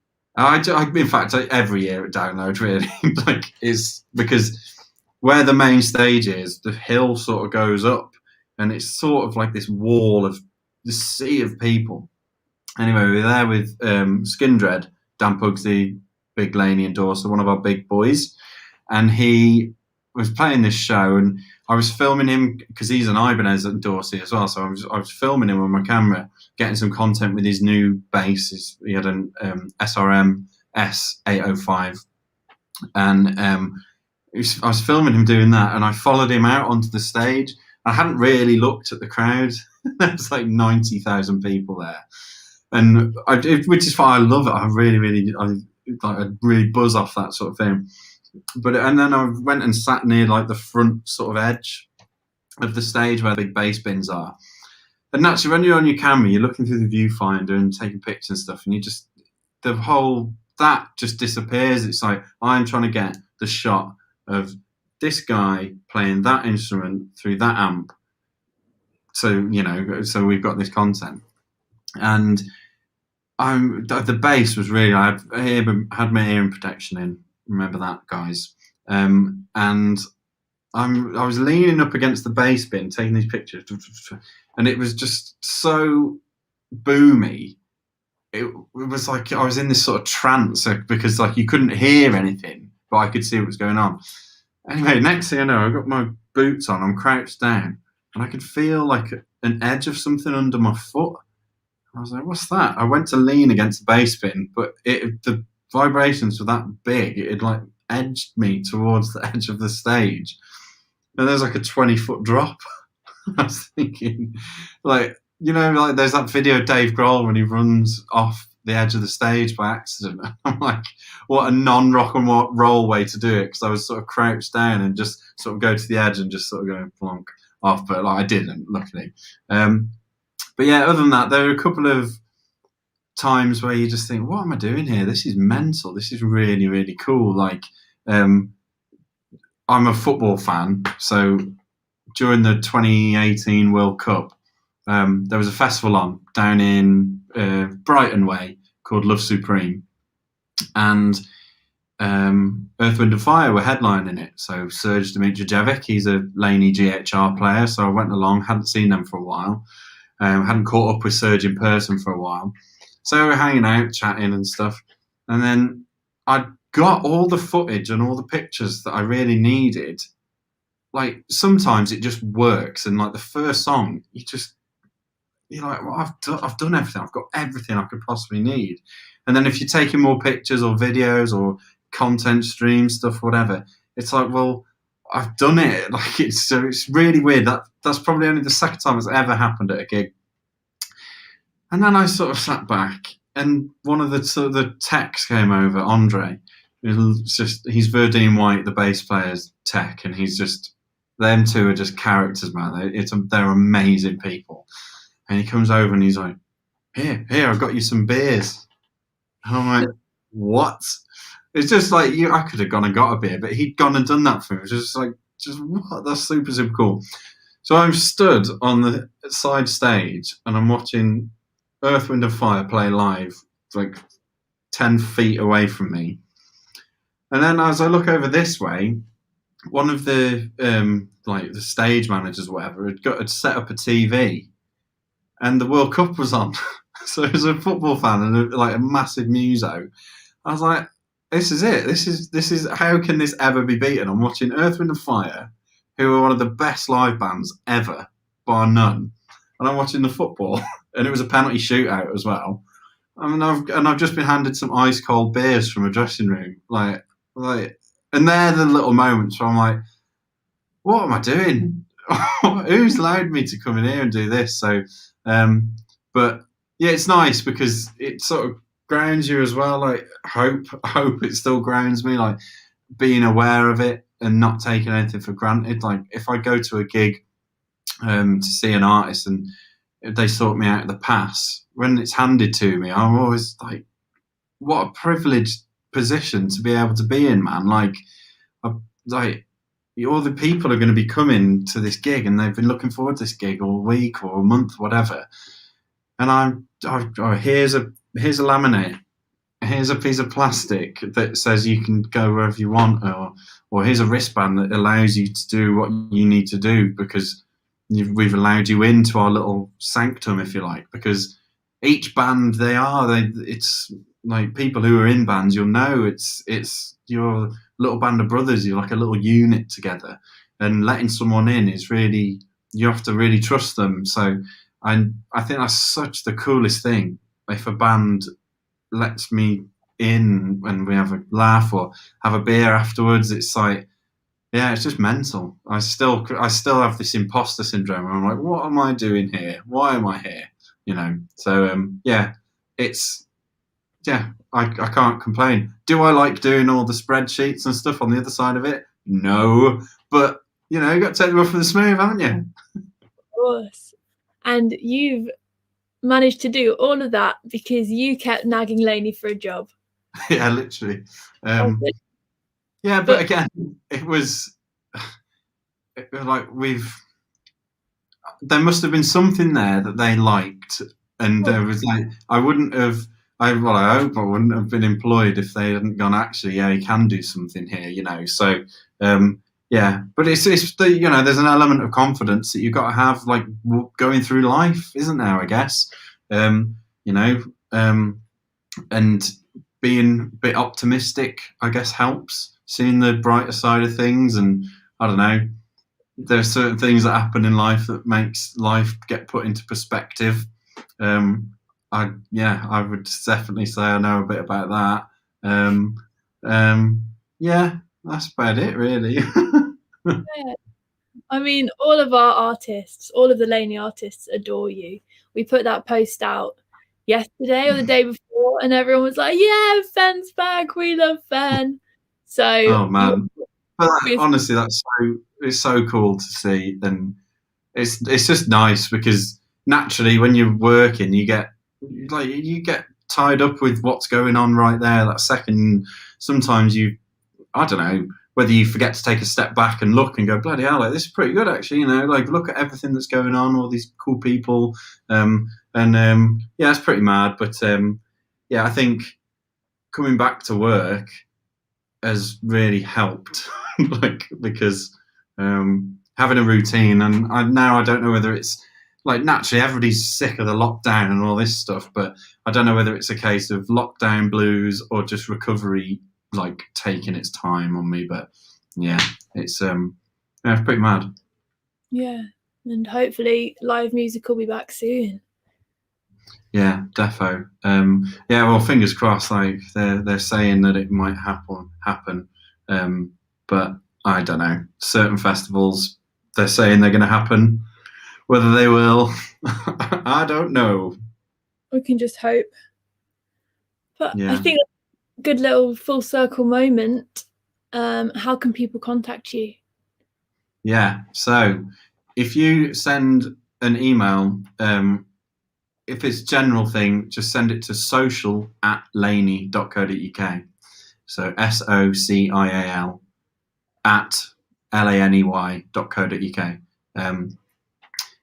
fact, every year at Download, really, like, is because where the main stage is, the hill sort of goes up, and it's sort of like this wall of the sea of people. Anyway, we were there with Skindred, Dan Pugsy, big Laney endorser, one of our big boys, and he was playing this show, and I was filming him because he's an Ibanez endorser as well. So I was filming him on my camera, getting some content with his new bass. He had an SRM S805, and I was filming him doing that, and I followed him out onto the stage. I hadn't really looked at the crowd. There's like 90,000 people there, and which is why I love it. I really buzz off that sort of thing. And then I went and sat near like the front sort of edge of the stage where the big bass bins are. And naturally, when you're on your camera, you're looking through the viewfinder and taking pictures and stuff, and that that just disappears. It's like I'm trying to get the shot of this guy playing that instrument through that amp. So, so we've got this content. And the bass was really, I had my hearing protection in. Remember that, guys? And I was leaning up against the bass bin, taking these pictures, and it was just so boomy. It was like I was in this sort of trance because like you couldn't hear anything, but I could see what was going on. Anyway, next thing I know, I got my boots on, I'm crouched down, and I could feel like an edge of something under my foot. I was like, what's that? I went to lean against the bass bin, but the vibrations were that big, it had like edged me towards the edge of the stage. And there's like a 20-foot drop. I was thinking, like, like there's that video of Dave Grohl when he runs off the edge of the stage by accident. I'm like, what a non-rock and roll way to do it, because I was sort of crouched down and just sort of go to the edge and just sort of go plonk off, but like I didn't, luckily. But yeah, other than that, there are a couple of times where you just think, what am I doing here? This is mental. This is really, really cool. Like, I'm a football fan, so during the 2018 World Cup, there was a festival on down in Brighton way called Love Supreme, and Earth, Wind and Fire were headlining it. So Serge Dimitrijevic, he's a Laney GHR player, so I went along, hadn't seen them for a while, hadn't caught up with Serge in person for a while, so we were hanging out, chatting and stuff, and then I got all the footage and all the pictures that I really needed. Like sometimes it just works, and like the first song, you're like, well, I've done everything. I've got everything I could possibly need. And then if you're taking more pictures or videos or content streams, stuff, whatever, it's like, well, I've done it. Like it's really weird. That's probably only the second time it's ever happened at a gig. And then I sort of sat back, and one of the techs came over, Andre. He's Verdine White, the bass player's tech, and he's just, them two are just characters, man. They're amazing people. And he comes over and he's like, here, I've got you some beers. And I'm like, what? It's just like, I could have gone and got a beer, but he'd gone and done that for me. It was just like, what? That's super, super cool. So I'm stood on the side stage and I'm watching Earth, Wind and Fire play live, like 10 feet away from me. And then as I look over this way, one of the like the stage managers or whatever had set up a TV, and the World Cup was on. So as a football fan and like a massive muso, I was like, this is it. This is how can this ever be beaten? I'm watching Earth, Wind and Fire, who are one of the best live bands ever, bar none, and I'm watching the football, and it was a penalty shootout as well. I mean, I've just been handed some ice cold beers from a dressing room, like, and they're the little moments where I'm like, what am I doing? Who's allowed me to come in here and do this? So, but yeah, it's nice because it sort of grounds you as well. Like hope it still grounds me, like being aware of it and not taking anything for granted. Like if I go to a gig to see an artist and if they sort me out of the pass, when it's handed to me, I'm always like, what a privileged position to be able to be in, man. Like all the people are going to be coming to this gig and they've been looking forward to this gig all week or a month, whatever. And here's a laminate, here's a piece of plastic that says you can go wherever you want, or here's a wristband that allows you to do what you need to do because we've allowed you into our little sanctum, if you like, because each band it's like people who are in bands, you'll know it's your little band of brothers, you're like a little unit together, and letting someone in is really, you have to really trust them. So I think that's such the coolest thing. If a band lets me in and we have a laugh or have a beer afterwards, it's like, yeah, it's just mental. I still have this imposter syndrome. I'm like, what am I doing here? Why am I here? So yeah, I can't complain. Do I like doing all the spreadsheets and stuff on the other side of it? No, but you got to take the rough with the smooth, haven't you? Of course. And you've managed to do all of that because you kept nagging Laney for a job. Yeah, literally. Oh, good. Yeah, but But again, it was like there must have been something there that they liked, and oh, there was like I wouldn't have. I hope I wouldn't have been employed if they hadn't gone. Actually, yeah, you can do something here, you know. So, um, yeah, but it's the, you know, there's an element of confidence that you've got to have, like going through life, isn't there? I guess, you know, and being a bit optimistic, I guess, helps. Seeing the brighter side of things, and I don't know, there are certain things that happen in life that makes life get put into perspective. I would definitely say I know a bit about that. Um, yeah, that's about it, really. yeah. I mean, all of our artists, all of the Laney artists adore you. We put that post out yesterday or the day before, and everyone was like, "Yeah, Fenn's back. We love Fenn." So Oh you man, but obviously, honestly, it's so cool to see, and it's just nice because naturally when you're working, you get tied up with what's going on right there that second. Sometimes you, I don't know, whether you forget to take a step back and look and go, bloody hell, like, this is pretty good actually, you know, like look at everything that's going on, all these cool people, yeah, it's pretty mad. But yeah, I think coming back to work has really helped, like because having a routine, and now I don't know whether it's like naturally everybody's sick of the lockdown and all this stuff, but I don't know whether it's a case of lockdown blues or just recovery like taking its time on me. But yeah, yeah, it's pretty mad. yeah, and hopefully live music will be back soon. Yeah, defo. Yeah, well, fingers crossed. Like they're saying that it might happen, but I don't know. Certain festivals, they're saying they're going to happen. Whether they will, I don't know. We can just hope. But I Yeah, think that's a good little full circle moment. How can people contact you? yeah. So if you send an email, if it's general thing, just send it to social@laney.co.uk. So SOCIAL at laney.co.uk.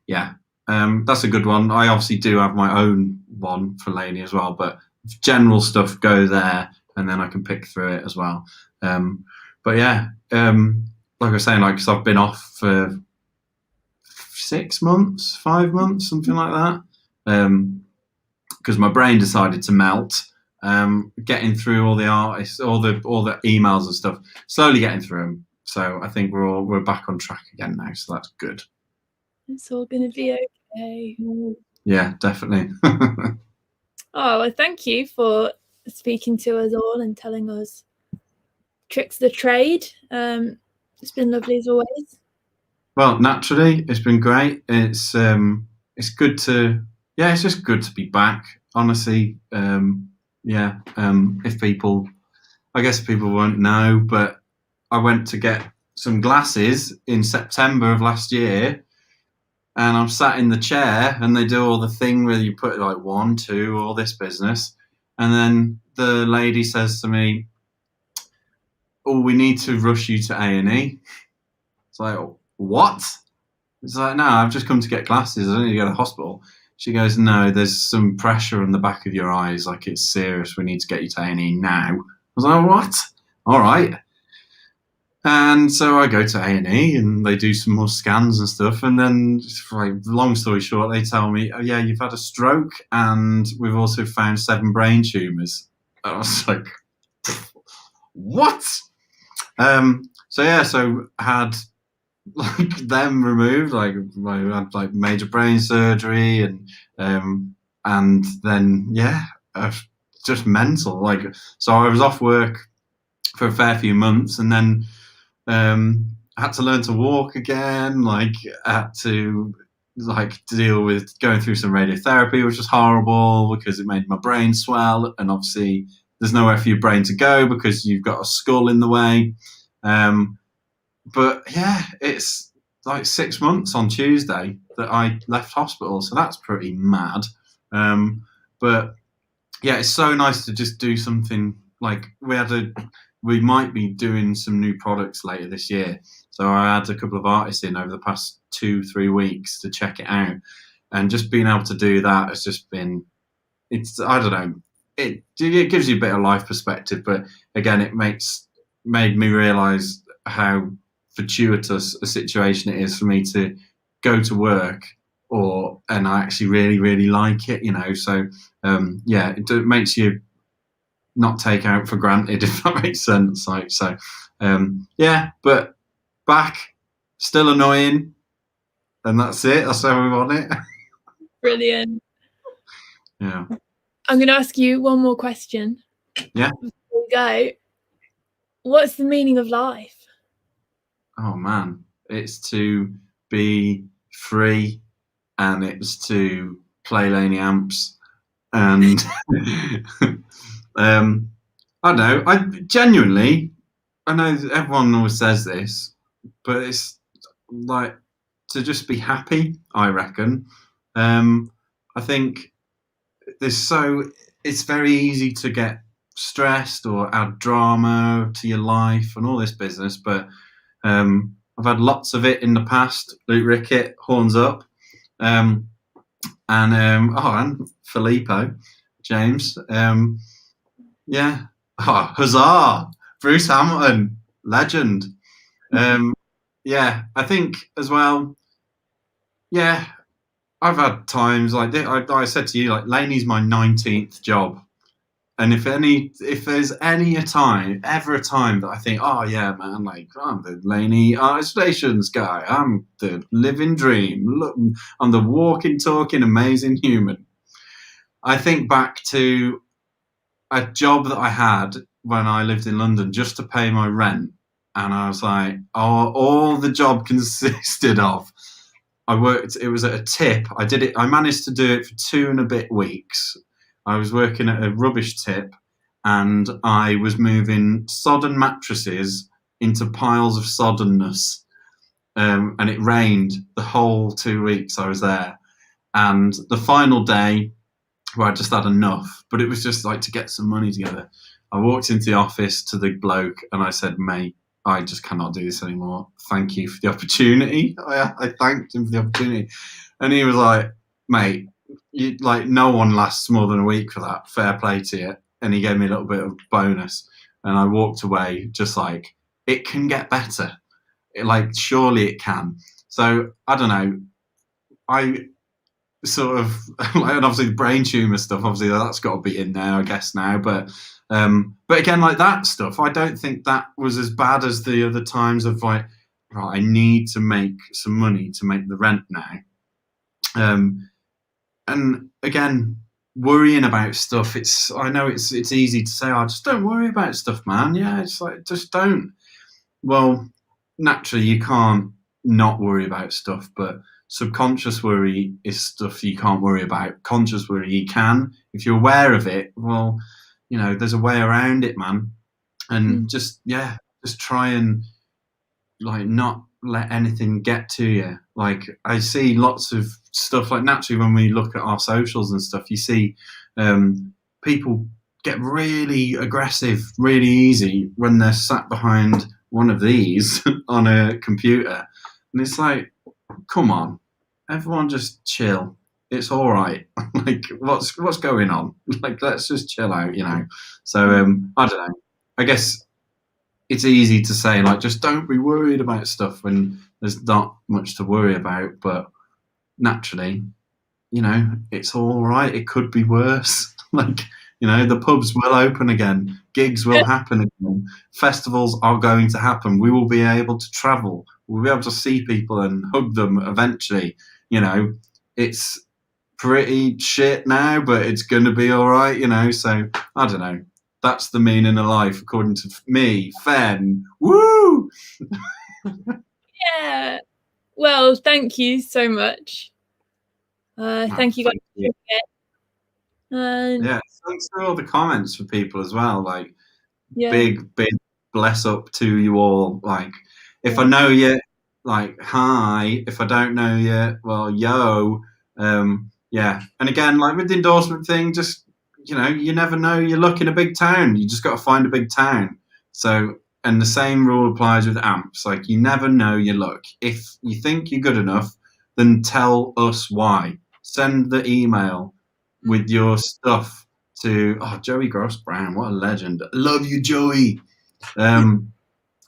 Yeah, that's a good one. I obviously do have my own one for Laney as well, but general stuff go there, and then I can pick through it as well. But yeah, like I was saying, like, because I've been off for 6 months, 5 months, something like that, because my brain decided to melt. Getting through all the artists, all the emails and stuff, slowly getting through them. So I think we're back on track again now. So that's good. It's all going to be okay. Yeah, definitely. Oh, well, thank you for speaking to us all and telling us tricks of the trade. It's been lovely as always. Well, naturally, it's been great. It's good to, yeah, it's just good to be back. Honestly, yeah. If people, I guess people won't know, but I went to get some glasses in September of last year, and I'm sat in the chair, and they do all the thing where you put like one, two, all this business, and then the lady says to me, "Oh, we need to rush you to A&E." It's like, what? It's like, no, I've just come to get glasses. I don't need to go to the hospital. She goes, no, there's some pressure on the back of your eyes. Like, it's serious. We need to get you to A&E now. I was like, what? All right. And so I go to A&E, and they do some more scans and stuff. And then, like, long story short, they tell me, oh, yeah, you've had a stroke, and we've also found 7 brain tumours. I was like, what? So yeah, so had like them removed. Like I had like major brain surgery, and then yeah, just mental. Like, so I was off work for a fair few months, and then I had to learn to walk again. Like, I had to like deal with going through some radiotherapy, which was horrible because it made my brain swell, and obviously there's nowhere for your brain to go because you've got a skull in the way. But yeah, it's like 6 months on Tuesday that I left hospital, so that's pretty mad. But yeah, it's so nice to just do something like we might be doing some new products later this year. So I had a couple of artists in over the past 2-3 weeks to check it out, and just being able to do that has just been, it's, I don't know, it gives you a bit of life perspective, but again, it made me realise how fortuitous a situation it is for me to go to work, and I actually really really like it, So yeah, it makes you not take out for granted, if that makes sense. Like, so yeah, but back still annoying, and that's it. That's how we want it. Brilliant. Yeah. I'm going to ask you one more question. Yeah. Before we go, what's the meaning of life? Oh man, it's to be free, and it's to play Laney amps, and I don't know. I genuinely, I know everyone always says this, but it's like to just be happy, I reckon. I think it's very easy to get stressed or add drama to your life and all this business, but I've had lots of it in the past. Luke Rickett, horns up, and Filippo James, yeah, huzzah, Bruce Hamilton, legend. Yeah, I think as well. Yeah, I've had times like I said to you, like Laney's my 19th job, and if there's ever a time that I think, oh yeah, man, like I'm the Laney Artist Relations guy, I'm the living dream, look, I'm the walking, talking, amazing human. I think back to a job that I had when I lived in London just to pay my rent, and I was like, oh, all the job consisted of. It was at a tip. I managed to do it for 2 and a bit weeks. I was working at a rubbish tip, and I was moving sodden mattresses into piles of soddenness. And it rained the whole 2 weeks I was there. And the final day, where I just had enough, but it was just like to get some money together. I walked into the office to the bloke and I said, mate, I just cannot do this anymore. Thank you for the opportunity. I thanked him for the opportunity. And he was like, mate, no one lasts more than a week for that. Fair play to you. And he gave me a little bit of bonus. And I walked away just like, it can get better. Surely it can. So I don't know. I sort of and obviously the brain tumor stuff, obviously that's got to be in there, I guess, now. But again, like that stuff, I don't think that was as bad as the other times of like, right, I need to make some money to make the rent now. And again, worrying about stuff, I know it's easy to say, oh, just don't worry about stuff, man. Yeah, it's like, just don't. Well, naturally you can't not worry about stuff, but subconscious worry is stuff you can't worry about. Conscious worry you can. If you're aware of it, well, there's a way around it, man. And just try and not let anything get to you. Like, I see lots of stuff, like naturally when we look at our socials and stuff, you see people get really aggressive really easy when they're sat behind one of these on a computer. And it's like, come on, everyone just chill. It's all right. Like, what's going on? Like, let's just chill out, So I don't know. I guess it's easy to say, like, just don't be worried about stuff when there's not much to worry about. But naturally, it's all right. It could be worse. Like, the pubs will open again. Gigs will happen again. Festivals are going to happen. We will be able to travel. We'll be able to see people and hug them eventually. It's pretty shit now, but it's going to be all right, So I don't know. That's the meaning of life, according to me, Fenn. Woo! Yeah. Well, thank you so much. Thank you guys. Thank you. Yeah, thanks for all the comments for people as well. Like, big bless up to you all. Like, if I know you, like, hi. If I don't know you, well, yo. Yeah. And again, like with the endorsement thing, just you know, you never know your luck in a big town. You just got to find a big town. So, and the same rule applies with amps. Like, you never know your luck. If you think you're good enough, then tell us why. Send the email with your stuff to Joey Gross Brown. What a legend! Love you, Joey.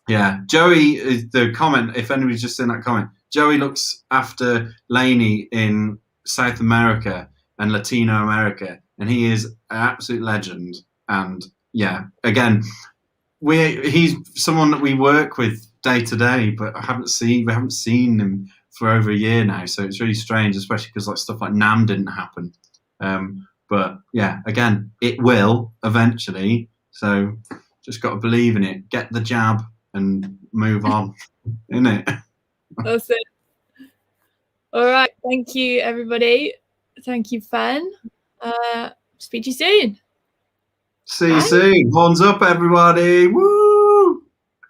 Yeah, Joey is the comment. If anybody's just seen that comment, Joey looks after Laney in South America and Latino America, and he is an absolute legend. And yeah, again, he's someone that we work with day to day, but we haven't seen him for over a year now. So it's really strange, especially because like stuff like NAMM didn't happen. But yeah, again, it will eventually. So just got to believe in it. Get the jab and move on, innit? That's it. All right. Thank you, everybody. Thank you, Fenn. Speak to you soon. See you soon. Horns up, everybody. Woo!